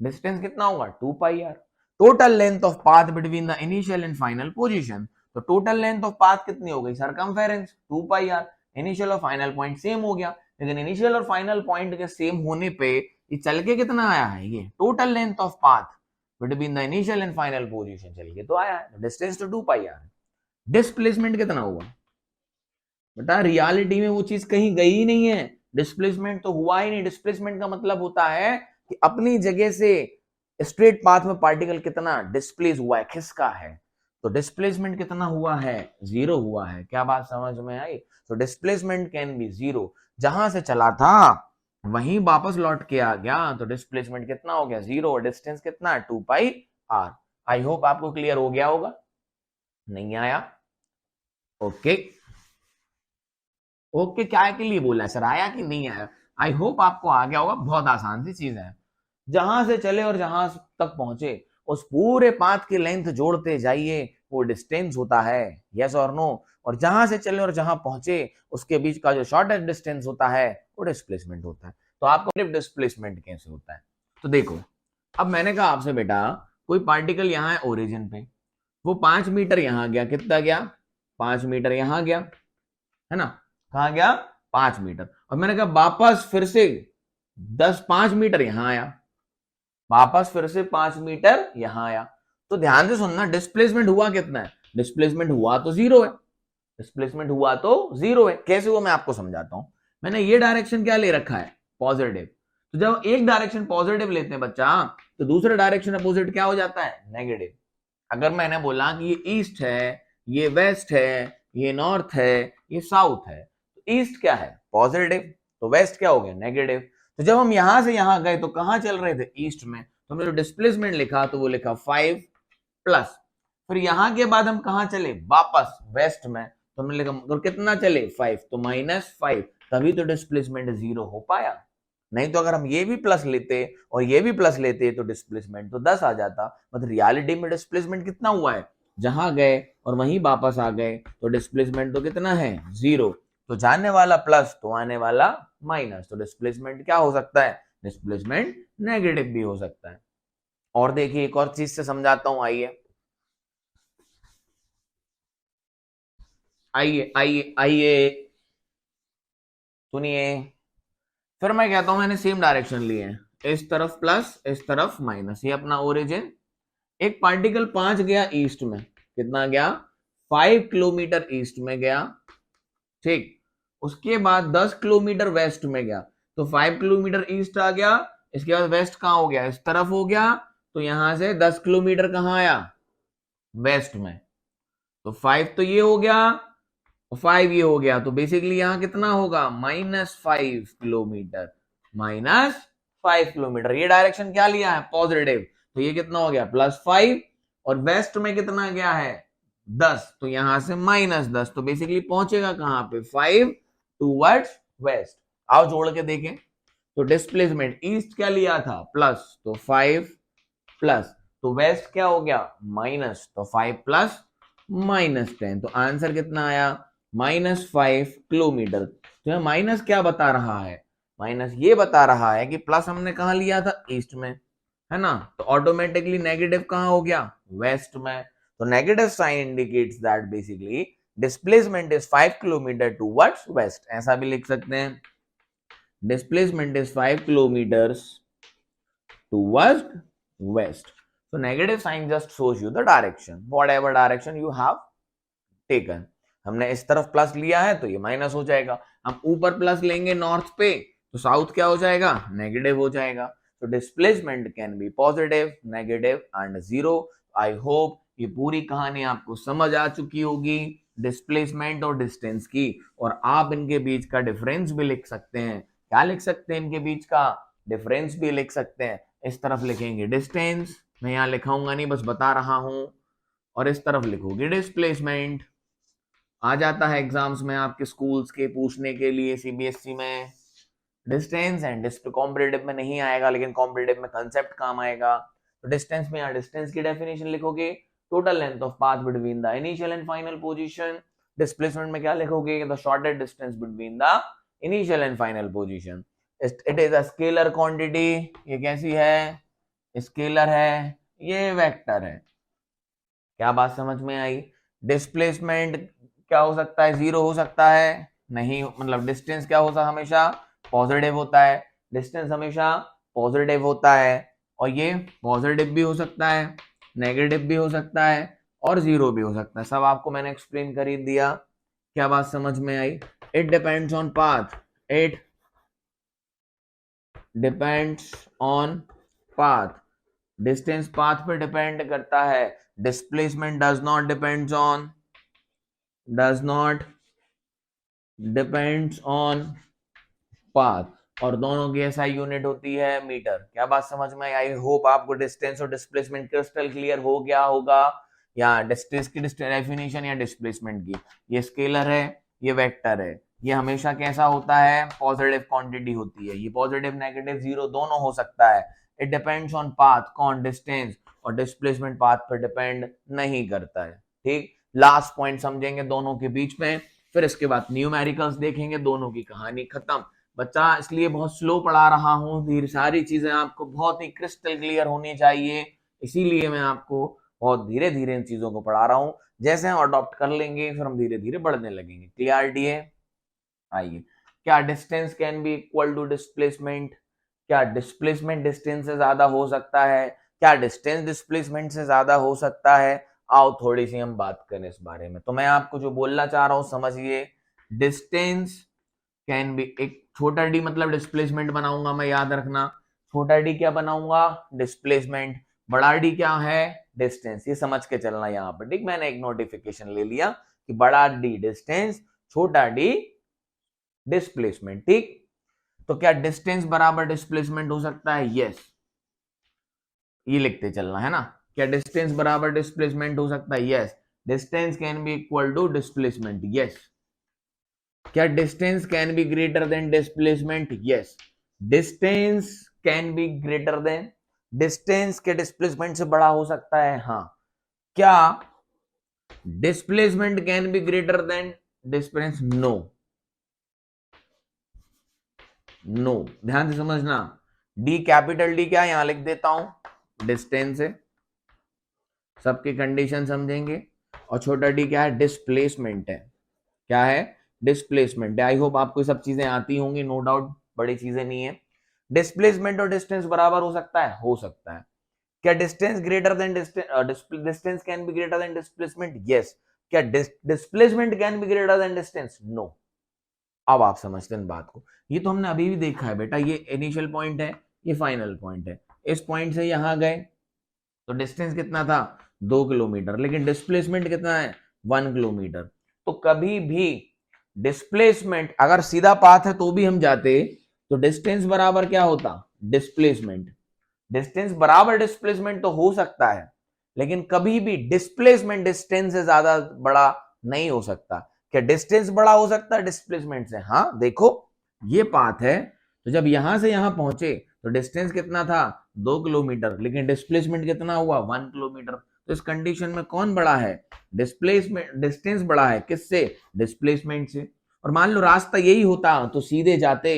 [SPEAKER 1] डिस्टेंस कितना होगा? 2 pi R. Total length of path between the initial and final position, तो टोटल लेंथ ऑफ पाथ कितनी हो गई? Circumference 2 pi R. इनिशियल और फाइनल पॉइंट सेम हो गया, लेकिन इनिशियल और फाइनल पॉइंट के सेम होने पे ये चल के कितना आया है, ये total length of path between the initial and final position चल के तो आया है, डिस्टेंस तो 2 पाई है। डिस्प्लेसमेंट कितना हुआ बेटा, रियलिटी में वो चीज कहीं गई ही नहीं है, डिस्प्लेसमेंट तो हुआ ही नहीं। डिस्प्लेसमेंट का मतलब होता है कि अपनी जगह से स्ट्रेट पाथ में पार्टिकल कितना डिस्प्लेस हुआ है, खिसका है। तो डिस्प्लेसमेंट कितना हुआ है, 0 हुआ है। क्या बात समझ में आई? तो डिस्प्लेसमेंट कैन बी 0, जहां से चला था वहीं वापस लौट के आ गया, तो डिस्प्लेसमेंट कितना हो गया, 0। और डिस्टेंस कितना है, 2 पाई आर। आई होप आपको क्लियर हो गया होगा, नहीं आया? ओके ओके, क्या के लिए बोला है सर, आया कि नहीं आया? आई होप आपको आ गया होगा, बहुत आसान सी चीज है। जहां से चले और जहां तक पहुंचे उस पूरे पाथ की लेंथ जोड़ते जाइए, वो डिस्टेंस होता है, यस और नो। और जहां से चले और जहां पहुंचे उसके बीच का जो शॉर्टेस्ट डिस्टेंस होता है वो डिस्प्लेसमेंट होता है। तो आपको डिस्प्लेसमेंट कैसे होता है, तो देखो, अब मैंने कहा आपसे बेटा कोई पार्टिकल यहाँ है ओरिजिन पे, वो 5 मीटर यहां गया, कितना गया, 5 मीटर यहां गया, है ना, कहा गया 5 मीटर। और मैंने कहा वापस फिर से 5 मीटर यहां आया, वापस फिर से 5 मीटर यहां आया। तो ध्यान से सुनना, डिस्प्लेसमेंट हुआ कितना है, डिस्प्लेसमेंट हुआ तो 0 है, डिस्प्लेसमेंट हुआ तो 0 है। कैसे हुआ मैं आपको समझाता हूं। मैंने ये डायरेक्शन क्या ले रखा है, पॉजिटिव। तो जब एक डायरेक्शन पॉजिटिव लेते हैं बच्चा, तो दूसरा डायरेक्शन अपोजिट क्या हो जाता है, नेगेटिव। अगर मैंने बोला कि ये ईस्ट है, ये वेस्ट है, ये नॉर्थ है, ये साउथ है, तो ईस्ट क्या है, पॉजिटिव, तो वेस्ट क्या हो गया, नेगेटिव। तो जब हम यहां से यहां गए तो कहां चल रहे थे, ईस्ट में। तो हमने जो डिस्प्लेसमेंट लिखा तो वो लिखा 5 प्लस, फिर यहां के बाद हम कहां चले, वापस वेस्ट में, तो हमने लिखा तो कितना चले, 5, तो -5, तभी तो डिस्प्लेसमेंट 0 हो पाया। नहीं तो अगर हम ये भी प्लस लेते और ये भी प्लस लेते तो डिस्प्लेसमेंट तो 10 आ जाता। मतलब रियलिटी में डिस्प्लेसमेंट कितना हुआ है, जहां गए और वहीं वापस आ गए, तो डिस्प्लेसमेंट तो कितना है, 0। तो जाने वाला प्लस तो आने वाला माइनस, तो डिस्प्लेसमेंट क्या हो सकता है, डिस्प्लेसमेंट नेगेटिव भी हो सकता है। और देखिए एक और चीज से समझाता हूं, आइए आइए आइए आइए, सुनिए। फिर मैं कहता हूं मैंने सेम डायरेक्शन लिए हैं, इस तरफ प्लस इस तरफ माइनस, ये अपना ओरिजिन। एक पार्टिकल 5 गया ईस्ट में, कितना गया, 5 किलोमीटर ईस्ट में गया, ठीक। उसके बाद 10 किलोमीटर वेस्ट में गया, तो 5 किलोमीटर ईस्ट आ गया, इसके बाद वेस्ट कहां हो गया, इस तरफ हो गया, तो यहां से 10 किलोमीटर कहां आया, वेस्ट में। तो 5 तो ये हो गया, 5 ये हो गया, तो बेसिकली यहां कितना होगा, -5 किलोमीटर, -5 किलोमीटर। ये डायरेक्शन क्या लिया है, पॉजिटिव, तो ये कितना हो गया, +5। और वेस्ट में कितना गया है, 10, तो यहां से -10, तो बेसिकली पहुंचेगा कहां पे, 5 टूवर्ड्स वेस्ट। आओ जोड़ के देखें, तो डिस्प्लेसमेंट ईस्ट क्या लिया था, प्लस, तो 5 प्लस, तो वेस्ट क्या हो गया, माइनस, तो 5 प्लस -10, तो आंसर कितना आया, -5 किलोमीटर। तो यह माइनस क्या बता रहा है, माइनस ये बता रहा है कि प्लस हमने कहा लिया था, ईस्ट में, है ना, तो ऑटोमेटिकली नेगेटिव कहां हो गया, वेस्ट में। तो negative sign indicates that basically displacement is 5 kilometre towards west. ऐसा भी लिख सकते हैं, displacement is 5 kilometres towards west. So negative sign just shows you the direction, whatever direction you have taken. हमने इस तरफ प्लस लिया है तो ये माइनस हो जाएगा, हम ऊपर प्लस लेंगे नॉर्थ पे तो साउथ क्या हो जाएगा, नेगेटिव हो जाएगा। तो displacement can B positive, negative and 0। I hope ये पूरी कहानी आपको समझ आ चुकी होगी डिस्प्लेसमेंट और डिस्टेंस की, और आप इनके बीच का डिफरेंस भी लिख सकते हैं। क्या लिख सकते हैं, इनके बीच का डिफरेंस भी लिख सकते हैं। इस तरफ लिखेंगे डिस्टेंस, मैं यहां लिखाऊंगा नहीं, बस बता रहा हूं, और इस तरफ लिखोगे डिस्प्लेसमेंट। आ जाता है एग्जाम्स में आपके स्कूल्स के पूछने के लिए, सीबीएसई में डिस्टेंस एंड कॉम्पिटेटिव में नहीं आएगा, लेकिन कॉम्पिटेटिव में कंसेप्ट काम आएगा। तो डिस्टेंस में यहाँ डिस्टेंस की डेफिनेशन लिखोगे, total length of path between the initial and final position. Displacement में क्या लिखोगे, the shortest distance between the initial and final position. It is a scalar quantity, ये कैसी है, स्केलर है, ये वेक्टर है। क्या बात समझ में आई? डिस्प्लेसमेंट क्या हो सकता है, 0 हो सकता है नहीं, मतलब डिस्टेंस क्या होता है हमेशा पॉजिटिव होता है, डिस्टेंस हमेशा पॉजिटिव होता है, और ये पॉजिटिव भी हो सकता है, नेगेटिव भी हो सकता है और जीरो भी हो सकता है। सब आपको मैंने एक्सप्लेन कर ही दिया। क्या बात समझ में आई? It depends on path, it depends on path, distance path पे डिपेंड करता है, displacement does not depends on path, और दोनों की एसआई यूनिट होती है मीटर। क्या बात समझ में आई? होप आपको डिस्टेंस और डिस्प्लेसमेंट क्रिस्टल क्लियर हो गया होगा। या डिस्टेंस की डेफिनेशन या डिस्प्लेसमेंट की, ये स्केलर है, ये वेक्टर है, ये हमेशा कैसा होता है? पॉजिटिव क्वांटिटी होती है। ये पॉजिटिव, नेगेटिव, जीरो दोनों हो सकता है। इट डिपेंड्स ऑन पाथ, कौन? डिस्टेंस, और डिस्प्लेसमेंट पाथ पर डिपेंड नहीं करता है। ठीक, लास्ट पॉइंट समझेंगे दोनों के बीच में, फिर इसके बाद न्यूमेरिकल्स देखेंगे, दोनों की कहानी खत्म। बच्चा इसलिए बहुत स्लो पढ़ा रहा हूँ, धीरे सारी चीजें आपको बहुत ही क्रिस्टल क्लियर होनी चाहिए, इसीलिए मैं आपको बहुत धीरे धीरे इन चीजों को पढ़ा रहा हूँ। जैसे हम अडॉप्ट कर लेंगे फिर हम धीरे धीरे बढ़ने लगेंगे। क्लियरिटी है? आइए, क्या distance can be equal to displacement? क्या डिस्प्लेसमेंट डिस्टेंस से ज्यादा हो सकता है? क्या डिस्टेंस डिस्प्लेसमेंट से ज्यादा हो सकता है? आओ थोड़ी सी हम बात करें इस बारे में। तो मैं आपको जो बोलना चाह रहा हूं समझिए, डिस्टेंस कैन बी, एक छोटा डी मतलब डिस्प्लेसमेंट बनाऊंगा मैं, याद रखना। छोटा डी क्या बनाऊंगा? डिस्प्लेसमेंट। बड़ा डी क्या है? डिस्टेंस। ये समझ के चलना यहाँ पर, ठीक। मैंने एक नोटिफिकेशन ले लिया कि बड़ा डी डिस्टेंस, छोटा डी डिस्प्लेसमेंट, ठीक। तो क्या डिस्टेंस बराबर डिस्प्लेसमेंट हो सकता है? यस, ये लिखते चलना है ना। क्या डिस्टेंस बराबर डिस्प्लेसमेंट हो सकता है? Yes. Distance can be equal to displacement? Yes. क्या distance can be greater than displacement? Yes. Distance can be greater than, distance के डिस्प्लेसमेंट से बड़ा हो सकता है? हाँ। क्या displacement can be greater than distance? No, no. ध्यान से समझना, डी कैपिटल डी क्या यहां लिख देता हूं, डिस्टेंस है, सबकी कंडीशन समझेंगे। और छोटा डी क्या है? डिस्प्लेसमेंट है। क्या है? डिस्प्लेसमेंट है। आई होप आपको सब चीजें आती होंगी, नो डाउट, बड़ी चीजें नहीं है। डिस्प्लेसमेंट और डिस्टेंस बराबर हो सकता है? हो सकता है। क्या distance greater than distance can be greater than displacement? Yes. क्या displacement can be greater than distance? No. अब आप समझते हैं बात को। ये तो हमने अभी भी देखा है बेटा, ये इनिशियल पॉइंट है, ये फाइनल पॉइंट है। इस पॉइंट से यहां गए तो डिस्टेंस कितना था? 2 किलोमीटर, लेकिन डिस्प्लेसमेंट कितना है? 1 किलोमीटर। तो कभी भी डिस्प्लेसमेंट, अगर सीधा पाथ है तो भी हम जाते, तो डिस्टेंस बराबर क्या होता? डिस्प्लेसमेंट। डिस्टेंस बराबर डिस्प्लेसमेंट तो हो सकता है, लेकिन कभी भी डिस्प्लेसमेंट डिस्टेंस से ज्यादा बड़ा नहीं हो सकता। क्या डिस्टेंस बड़ा हो सकता है डिस्प्लेसमेंट से? हाँ, देखो ये पाथ है, तो जब यहां से यहां पहुंचे तो डिस्टेंस कितना था? 2 किलोमीटर, लेकिन डिस्प्लेसमेंट कितना हुआ? 1 किलोमीटर। तो इस कंडीशन में कौन बड़ा है? डिस्प्लेसमेंट, डिस्टेंस बड़ा है। किससे? डिस्प्लेसमेंट से। और मान लो रास्ता यही होता तो सीधे जाते,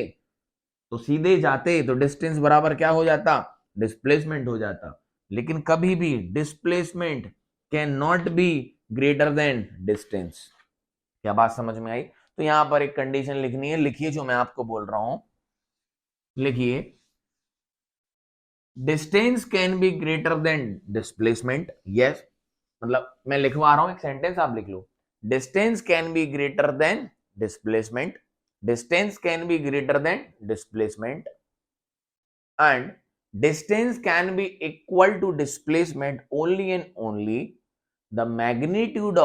[SPEAKER 1] तो डिस्टेंस बराबर क्या हो जाता? डिस्प्लेसमेंट हो जाता। लेकिन कभी भी displacement can not be greater than distance. क्या बात समझ में आई? तो यहां पर एक कंडीशन लिखनी है, लिखिए जो मैं आपको बोल रहा हूं, लिखिए, distance can be greater than displacement. Yes, मतलब मैं लिखवा रहा हूं एक सेंटेंस, आप लिख लो। Distance can be greater than displacement, distance can be greater than displacement, and distance can be equal to displacement only and only the magnitude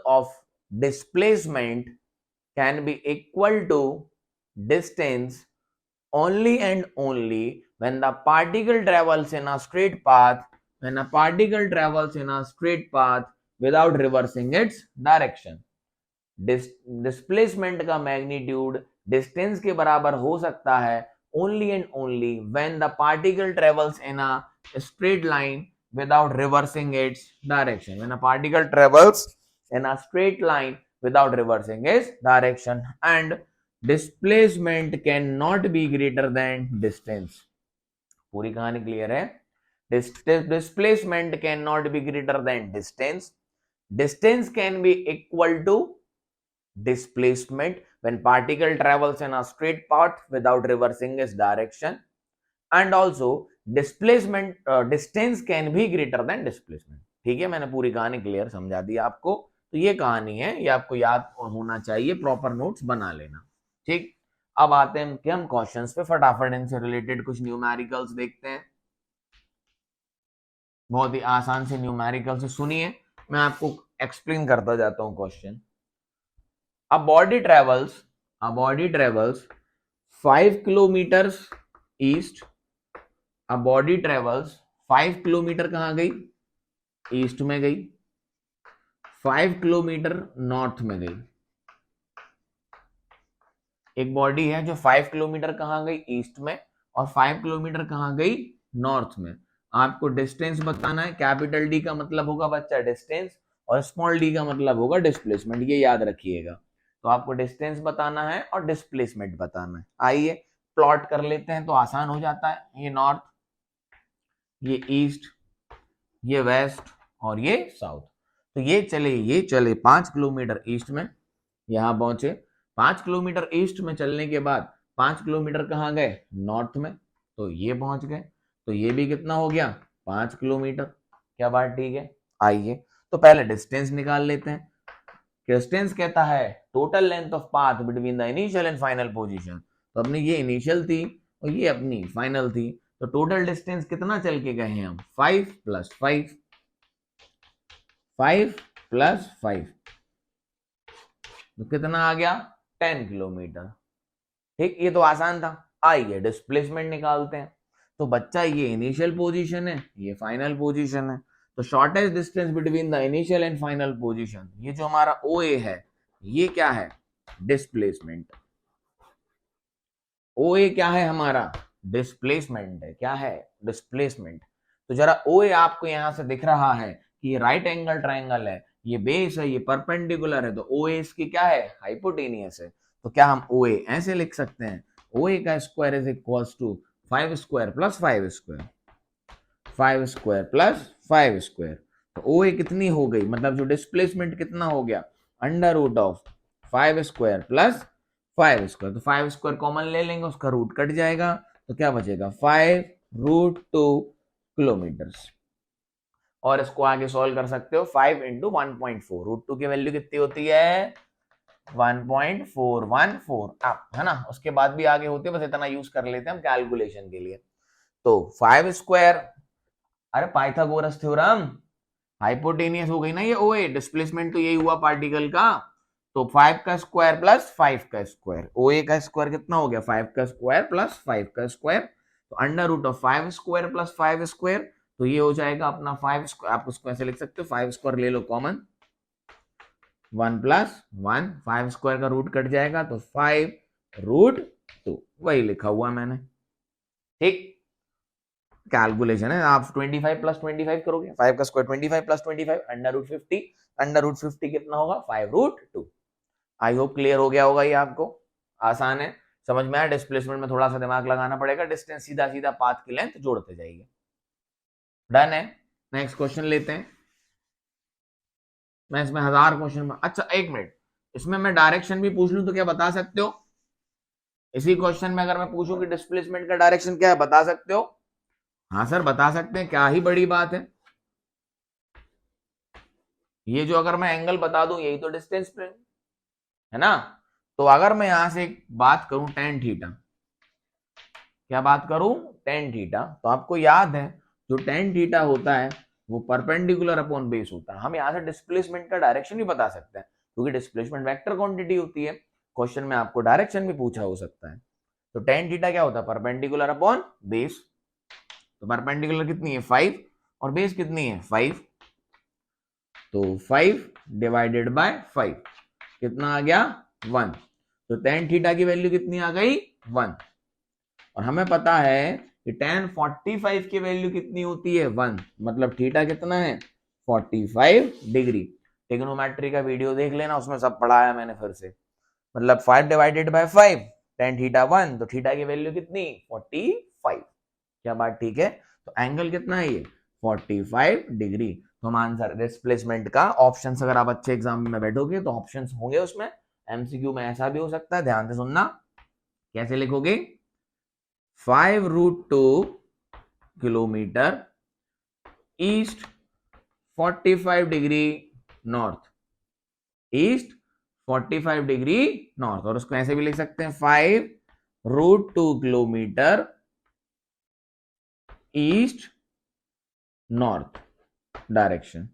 [SPEAKER 1] of displacement can be equal to distance only and only when the particle travels in a straight path, without reversing its direction. Displacement का magnitude distance के बराबर हो सकता है only and only when the particle travels in a straight line without reversing its direction. When a particle travels in a straight line without reversing its direction, and displacement can not be greater than distance. पूरी कहानी clear है? Displacement can not be greater than distance, distance can be equal to displacement, when particle travels in a straight path without reversing its direction, and also displacement distance can be greater than displacement। ठीक है, मैंने पूरी कहानी clear समझा दी आपको। तो ये कहानी है, ये आपको याद होना चाहिए, प्रॉपर नोट्स बना लेना। ठीक, अब आते हैं कि हम क्वेश्चंस पे फटाफट इनसे रिलेटेड कुछ न्यूमेरिकल्स देखते हैं। बहुत ही आसान से न्यूमेरिकल्स सुनिए, मैं आपको एक्सप्लेन करता जाता हूं question. A body travels 5 kilometre east. A body travels 5 kilometre कहां गई? ईस्ट में गई। 5 किलोमीटर नॉर्थ में गई। एक बॉडी है जो 5 किलोमीटर कहां गई? ईस्ट में, और 5 किलोमीटर कहां गई? नॉर्थ में। आपको डिस्टेंस बताना है। कैपिटल डी का मतलब होगा बच्चा डिस्टेंस, और स्मॉल डी का मतलब होगा डिस्प्लेसमेंट, ये याद रखिएगा। तो आपको डिस्टेंस बताना है और डिस्प्लेसमेंट बताना है। आइए प्लॉट कर लेते हैं तो आसान हो जाता है। ये नॉर्थ, ये ईस्ट, ये वेस्ट और ये साउथ। तो ये चले 5 किलोमीटर ईस्ट में, यहां पहुंचे। 5 किलोमीटर ईस्ट में चलने के बाद 5 किलोमीटर कहां गए? नॉर्थ में, तो ये पहुंच गए। तो ये भी कितना हो गया? 5 किलोमीटर। क्या बात ठीक है? आइए तो पहले डिस्टेंस निकाल लेते हैं। डिस्टेंस कहता है total length of path between the initial and final position. तो अपनी ये इनिशियल थी और ये अपनी फाइनल थी, तो टोटल डिस्टेंस कितना चल के गए हैं हम? 5 + 5, 5 + 5, तो कितना आ गया? 10 किलोमीटर। ठीक, ये तो आसान था। आइए डिस्प्लेसमेंट निकालते हैं। तो बच्चा ये इनिशियल पोजीशन है, ये फाइनल पोजीशन है, तो shortest distance between the initial and final position, ये जो हमारा OA है, ये क्या है? डिस्प्लेसमेंट। OA क्या है हमारा? डिस्प्लेसमेंट है। क्या है? डिस्प्लेसमेंट। तो जरा OA आपको यहां से दिख रहा है कि ये राइट एंगल ट्राइंगल है, ये बेस है, ये परपेंडिकुलर है, तो OA इसकी क्या है? हाइपोटेनियस है। तो क्या हम OA ऐसे लिख सकते हैं? OA का square is equals to 5 square + 5 square, 5 square + 5 square. तो OA कितनी हो गई? मतलब जो डिस्प्लेसमेंट कितना हो गया? √5 स्क्वायर + 5 स्क्वायर। तो 5 स्क्वायर कॉमन ले लेंगे, उसका रूट कट जाएगा, तो क्या बचेगा? 5√2 किलोमीटर्स। और इसको आगे सॉल्व कर सकते हो। 5 × 1.4, √2 की वैल्यू कितनी होती है? 1.414 आप, है ना। उसके बाद भी आगे होते हैं, बस इतना यूज कर लेते हैं हम कैलकुलेशन के लिए। तो 5 स्क्वायर, अरे पाइथागोरस थ्योरम, हाइपोटेनियस हो गई ना ये OA। डिस्प्लेसमेंट तो यही हुआ पार्टिकल का। तो 5 का स्क्वायर + 5 का स्क्वायर, OA का स्क्वायर कितना हो गया? 5 का स्क्वायर + 5 का स्क्वायर, तो √5 स्क्वायर + 5 स्क्वायर, तो ये हो जाएगा अपना 5 स्क्वायर। आप उसको ऐसे लिख सकते हो, 5 स्क्वायर ले लो कॉमन, 1 + 1, 5 स्क्वायर का रूट कट जाएगा, तो 5√2, वही लिखा हुआ मैंने। ठीक, कैलकुलेशन है। आप 25 + 25 करोगे, 5 का स्क्वायर 25 + 25, √50, √50 कितना होगा? 5√2। आई होप क्लियर हो गया होगा ये आपको। आसान है, समझ में आया। डिस्प्लेसमेंट में थोड़ा सा दिमाग लगाना पड़ेगा, डिस्टेंस सीधा सीधा पाथ की लेंथ जोड़ते जाइए। डन है। नेक्स्ट क्वेश्चन लेते हैं। मैं इसमें 1000 क्वेश्चन, अच्छा 1 मिनट, इसमें मैं डायरेक्शन भी पूछ लूं तो क्या बता सकते हो? इसी क्वेश्चन में अगर मैं पूछूं कि डिस्प्लेसमेंट का डायरेक्शन क्या है, बता सकते हो? हाँ सर बता सकते हैं, क्या ही बड़ी बात है। ये जो अगर मैं एंगल बता दूं, यही तो डिस्टेंस है ना। तो अगर मैं यहां से एक बात करूं tan थीटा, क्या बात करूं? tan थीटा, तो आपको याद है जो tan थीटा होता है वो परपेंडिकुलर अपॉन बेस होता है। हम यहां से डिस्प्लेसमेंट का डायरेक्शन भी बता सकते हैं, क्योंकि डिस्प्लेसमेंट वेक्टर क्वांटिटी होती है। क्वेश्चन में आपको डायरेक्शन भी पूछा हो सकता है। तो tan थीटा क्या होता है? Perpendicular upon base. तो परपेंडिकुलर कितनी है? 5, और बेस कितनी है? 5, तो 5 / 5 कितना आ गया? 1। तो tan थीटा की वैल्यू कितनी आ गई? 1। और हमें पता है कि tan 45 की वैल्यू कितनी होती है? 1। मतलब थीटा कितना है? 45 डिग्री। ट्रिग्नोमेट्री का वीडियो देख लेना, उसमें सब पढ़ाया मैंने फिर से। मतलब 5 / 5, tan थीटा 1, तो थीटा की वैल्यू कितनी? 45। क्या बात ठीक है? तो एंगल कितना है ये? 45 डिग्री। तो हम आंसर डिस्प्लेसमेंट का ऑप्शंस, अगर आप अच्छे एग्जाम में बैठोगे तो ऑप्शंस होंगे उसमें एमसीक्यू में ऐसा भी हो सकता है, ध्यान से सुनना। कैसे लिखोगे? 5√2 kilometre east 45 degree north, east 45 degree north. और उसको ऐसे भी लिख सकते हैं 5√2 किलोमीटर ईस्ट नॉर्थ डायरेक्शन।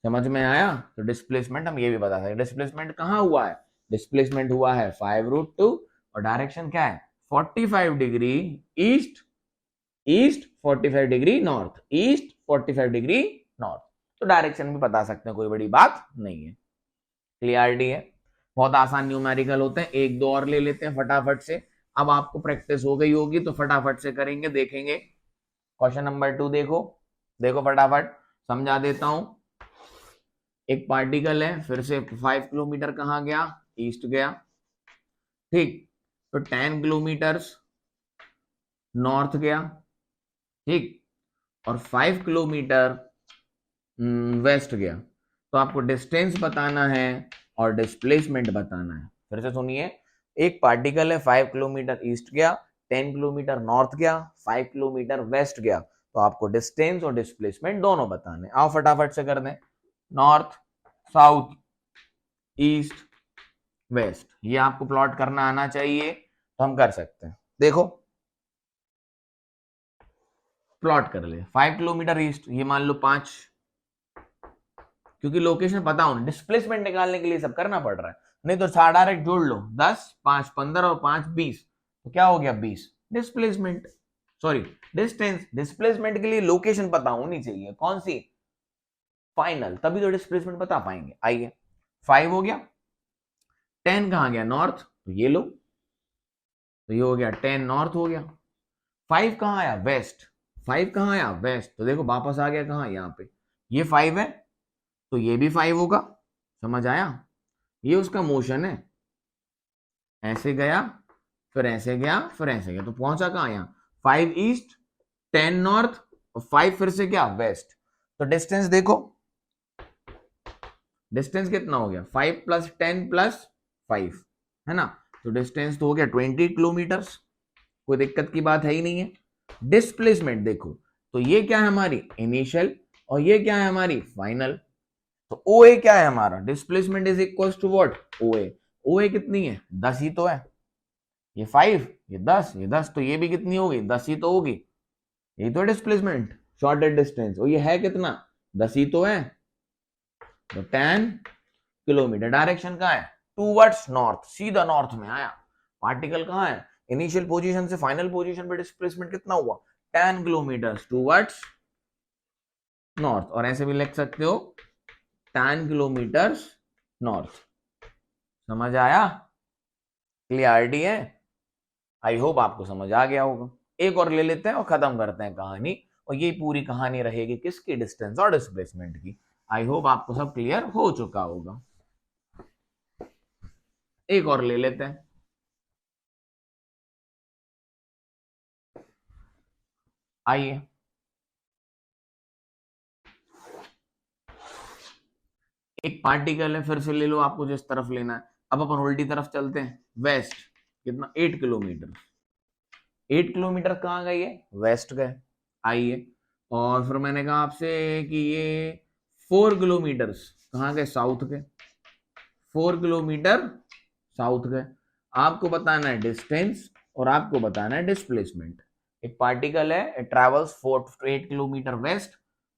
[SPEAKER 1] समझ में आया? तो डिस्प्लेसमेंट हम ये भी बता सकते, डिस्प्लेसमेंट कहां हुआ है? डिस्प्लेसमेंट हुआ है 5√2 और डायरेक्शन क्या है? 45 degree east, east 45 degree north, east 45 degree north. तो डायरेक्शन भी बता सकते हैं, कोई बड़ी बात नहीं है। क्लियरिटी है? बहुत आसान न्यूमेरिकल होते हैं। एक दो और ले लेते हैं फटाफट से। अब आपको प्रैक्टिस हो गई होगी तो फटाफट से करेंगे, देखेंगे। क्वेश्चन नंबर 2 देखो, देखो फटाफट समझा देता हूं। एक पार्टिकल है, फिर से 5 किलोमीटर कहां गया? ईस्ट गया, ठीक। तो 10 किलोमीटर नॉर्थ गया, ठीक, और 5 किलोमीटर वेस्ट गया। तो आपको डिस्टेंस बताना है और डिस्प्लेसमेंट बताना है। फिर से सुनिए, एक पार्टिकल है 5 किलोमीटर ईस्ट गया, 10 किलोमीटर नॉर्थ गया, 5 किलोमीटर वेस्ट गया। तो आपको डिस्टेंस और डिस्प्लेसमेंट दोनों बताने। आओ फटाफट से कर दें। नॉर्थ, साउथ, ईस्ट, वेस्ट, ये आपको प्लॉट करना आना चाहिए, तो हम कर सकते हैं। देखो प्लॉट कर ले। 5 किलोमीटर ईस्ट, ये मान लो 5, क्योंकि लोकेशन पता हो, डिस्प्लेसमेंट निकालने के लिए सब करना पड़ रहा है, नहीं तो डायरेक्ट जोड़ लो। 10, 5, 15 और 5, 20, तो क्या हो गया? 20। Displacement, sorry distance. डिस्प्लेसमेंट के लिए लोकेशन पता होनी चाहिए, कौन सी? फाइनल, तभी तो डिस्प्लेसमेंट बता पाएंगे। आइए, 5 हो गया, 10 कहां गया? नॉर्थ, तो ये लो, तो ये हो गया 10 नॉर्थ हो गया। 5 कहां आया? वेस्ट, 5 कहां आया? वेस्ट, तो देखो वापस आ गया कहां? यहाँ पे। ये 5 है तो ये भी 5 होगा। समझ आया? ये उसका मोशन है, ऐसे गया, फिर ऐसे गया, फिर ऐसे गया, तो पहुंचा कहां? यहाँ 5 ईस्ट, 10 नॉर्थ और 5 फिर से क्या? वेस्ट। तो डिस्टेंस देखो, डिस्टेंस कितना हो गया? 5 + 10 + 5 है ना। तो डिस्टेंस तो हो गया 20 किलोमीटर, कोई दिक्कत की बात है ही नहीं है। डिस्प्लेसमेंट देखो, तो ये क्या है हमारी? इनिशियल, और ये क्या है हमारी? फाइनल। तो OA क्या है हमारा? Displacement is equal to what? OA। OA कितनी है? 10 ही तो है। ये 5, ये 10, ये 10, तो ये भी कितनी होगी? 10 ही तो होगी। यही तो डिस्प्लेसमेंट, शॉर्टेड डिस्टेंस। और ये है कितना? 10 ही तो है। तो 10 किलोमीटर। डायरेक्शन कहाँ है? टूवर्ड्स नॉर्थ, सीधा नॉर्थ में आया। पार्टिकल कहाँ है? इनिशियल पोजीशन से फाइनल पोजीशन पे डिस्प्लेसमेंट कितना हुआ? 10 किलोमीटर टूवर्ड्स नॉर्थ। और ऐसे भी लिख सकते हो 10 किलोमीटर नॉर्थ। समझ आया? क्लियरिटी है? आई होप आपको समझ आ गया होगा। एक और ले लेते हैं और खत्म करते हैं कहानी। और ये पूरी कहानी रहेगी किसकी? डिस्टेंस और डिस्प्लेसमेंट की। आई होप आपको सब क्लियर हो चुका होगा। एक और ले लेते हैं। आइए, एक पार्टिकल है, फिर से ले लो, आपको जिस तरफ लेना है। अब अपन उल्टी तरफ चलते हैं, वेस्ट। कितना? 8 किलोमीटर। 8 किलोमीटर कहाँ गई है? वेस्ट गए। आइए, और फिर मैंने कहा आपसे कि ये 4 किलोमीटर कहाँ गए? साउथ गए। 4 किलोमीटर साउथ गए। आपको बताना है डिस्टेंस और आपको बताना है डिस्प्लेसमेंट। एक पार्टिकल है, it travels 4 to 8 kilometre west,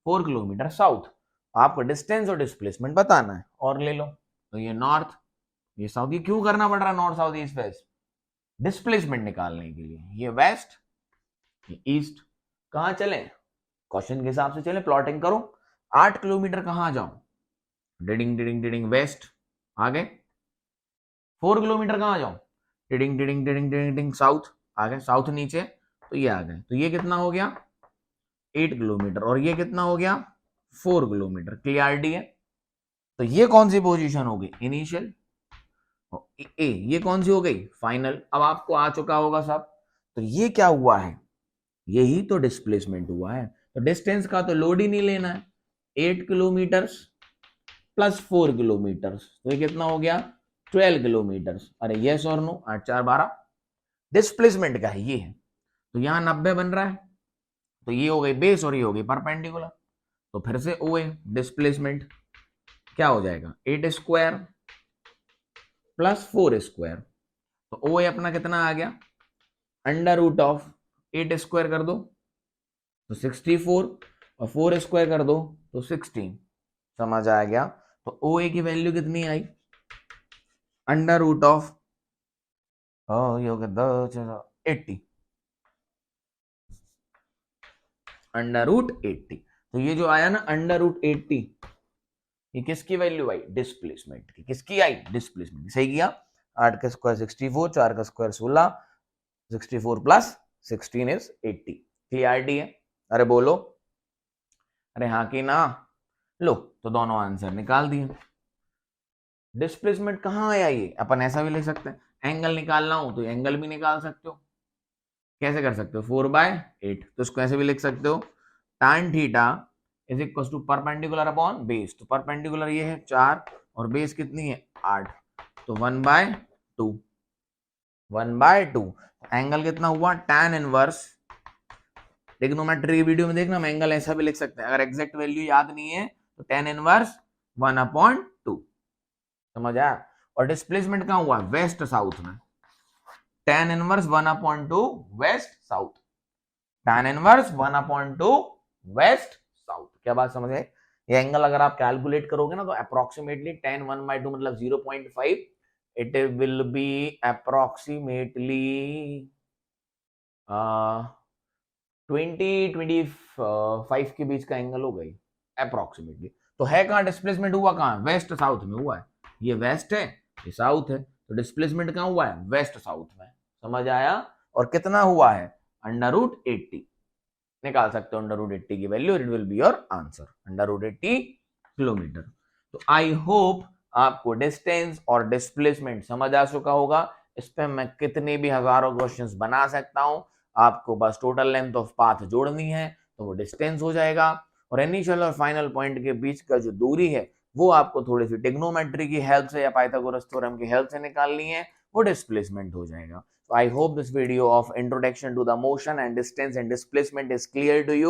[SPEAKER 1] 4 kilometre south. आपको डिस्टेंस और डिस्प्लेसमेंट बताना है। और ले लो, तो ये नॉर्थ, ये साउथ। ये क्यों करना पड़ रहा है north south east west? Displacement निकालने के लिए। ये वेस्ट, ये ईस्ट। कहां चले? क्वेश्चन के हिसाब से चले, प्लॉटिंग करो। 8 किलोमीटर कहां जाओ? डिडिंग डिडिंग डिडिंग वेस्ट आ गए। 4 किलोमीटर कहां जाओ? डिडिंग डिडिंग डिडिंग डिडिंग डिडिंग साउथ आ गए। साउथ नीचे, तो ये आ गए। तो ये कितना हो गया? 8 किलोमीटर। और ये कितना हो गया? 4 किलोमीटर। क्लियरिटी है? तो ये कौन सी पोजीशन हो गई? इनिशियल। ए, ये कौन सी हो गई? फाइनल। अब आपको आ चुका होगा सब। तो ये क्या हुआ है? यही तो डिस्प्लेसमेंट हुआ है। तो डिस्टेंस का तो लोड ही नहीं लेना है। 8 किलोमीटर + 4 किलोमीटर, तो ये कितना हो गया? 12 किलोमीटर। अरे यस और नो, 8 4 12। डिस्प्लेसमेंट का है ये है, तो यहाँ 90 बन रहा है, तो ये हो गई बेस और ये हो गई परपेंडिकुलर। तो फिर से ओ ए डिस्प्लेसमेंट क्या हो जाएगा, 8 स्क्वायर प्लस 4 स्क्वायर। तो ओ ए अपना कितना आ गया, अंडर रूट ऑफ 8 स्क्वायर कर दो तो 64 और 4 स्क्वायर कर दो तो 16। समझ आ गया। तो ओ ए की वैल्यू कितनी आई, अंडर रूट ऑफ ये हो गया 80, अंडर रूट 80। तो ये जो आया ना अंडर रूट 80, ये किसकी वैल्यू आई, डिस्प्लेसमेंट की। किसकी आई, डिस्प्लेसमेंट की। सही किया। 8 का स्क्वायर 64, 4 का स्क्वायर 16, 64 प्लस 16 इज 80। क्लियरिटी है। अरे बोलो, अरे हाँ कि ना। लो तो दोनों आंसर निकाल दिए। डिस्प्लेसमेंट कहाँ आया, ये अपन ऐसा भी लिख सकते हैं, एंगल निकालना हो तो एंगल भी निकाल सकते हो। कैसे कर सकते हो, 4/8। तो इसको ऐसे भी लिख सकते हो, tan theta is equal to perpendicular upon base. तो परपेंडिकुलर ये है 4 और बेस कितनी है 8, तो 1/2। 1/2 एंगल कितना हुआ, tan इनवर्स। ट्रिग्नोमेट्री वीडियो में देखना, हम एंगल ऐसा भी लिख सकते हैं। अगर एग्जैक्ट वैल्यू याद नहीं है तो tan इनवर्स 1/2। समझ आया। और डिस्प्लेसमेंट कहाँ हुआ, वेस्ट साउथ में। tan inverse 1/2 west south, tan inverse 1/2 west south. क्या बात समझ आए। ये एंगल अगर आप कैलकुलेट करोगे ना तो अप्रोक्सीमेटली tan 1/2 मतलब 0.5, इट विल बी अप्रोक्सीमेटली 20-25 के बीच का एंगल हो गई अप्रोक्सीमेटली। तो है कहाँ डिस्प्लेसमेंट, हुआ कहाँ, वेस्ट साउथ में हुआ है। ये वेस्ट है, ये साउथ है, तो डिस्प्लेसमेंट कहाँ हुआ है, वेस्ट साउथ में। समझ आया। और कितना हुआ है, अंडर रूट 80। निकाल सकते हो अंडर रूट 80 की value, it will be your answer, under root 80 kilometre. तो आई होप आपको डिस्टेंस और डिस्प्लेसमेंट समझ आ चुका होगा। इस पे मैं कितने भी हजारों क्वेश्चंस बना सकता हूं। आपको बस टोटल लेंथ ऑफ पाथ जोड़नी है तो वो डिस्टेंस हो जाएगा, और इनिशियल और फाइनल पॉइंट के बीच का जो दूरी है वो आपको थोड़ी सी ट्रिग्नोमेट्री की हेल्प से या पाइथागोरस थ्योरम की हेल्प से निकालनी है, वो डिस्प्लेसमेंट हो जाएगा। So I hope this video of introduction to the motion and distance and displacement is clear to you.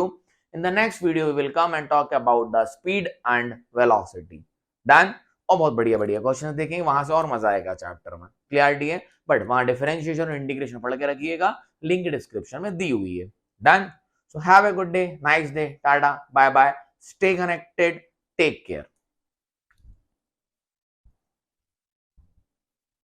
[SPEAKER 1] In the next video, we will come and talk about the speed and velocity. Done? और बहुत बढ़िया बढ़िया question देखेंगे, वहां से और मजा आएगा चैप्टर में। क्लियरिटी है। बट वहां डिफरेंशिएशन और इंटीग्रेशन पढ़ के रखिएगा, लिंक डिस्क्रिप्शन में दी हुई है। Done. So have a good day, nice day, tata, bye bye, stay connected, take care.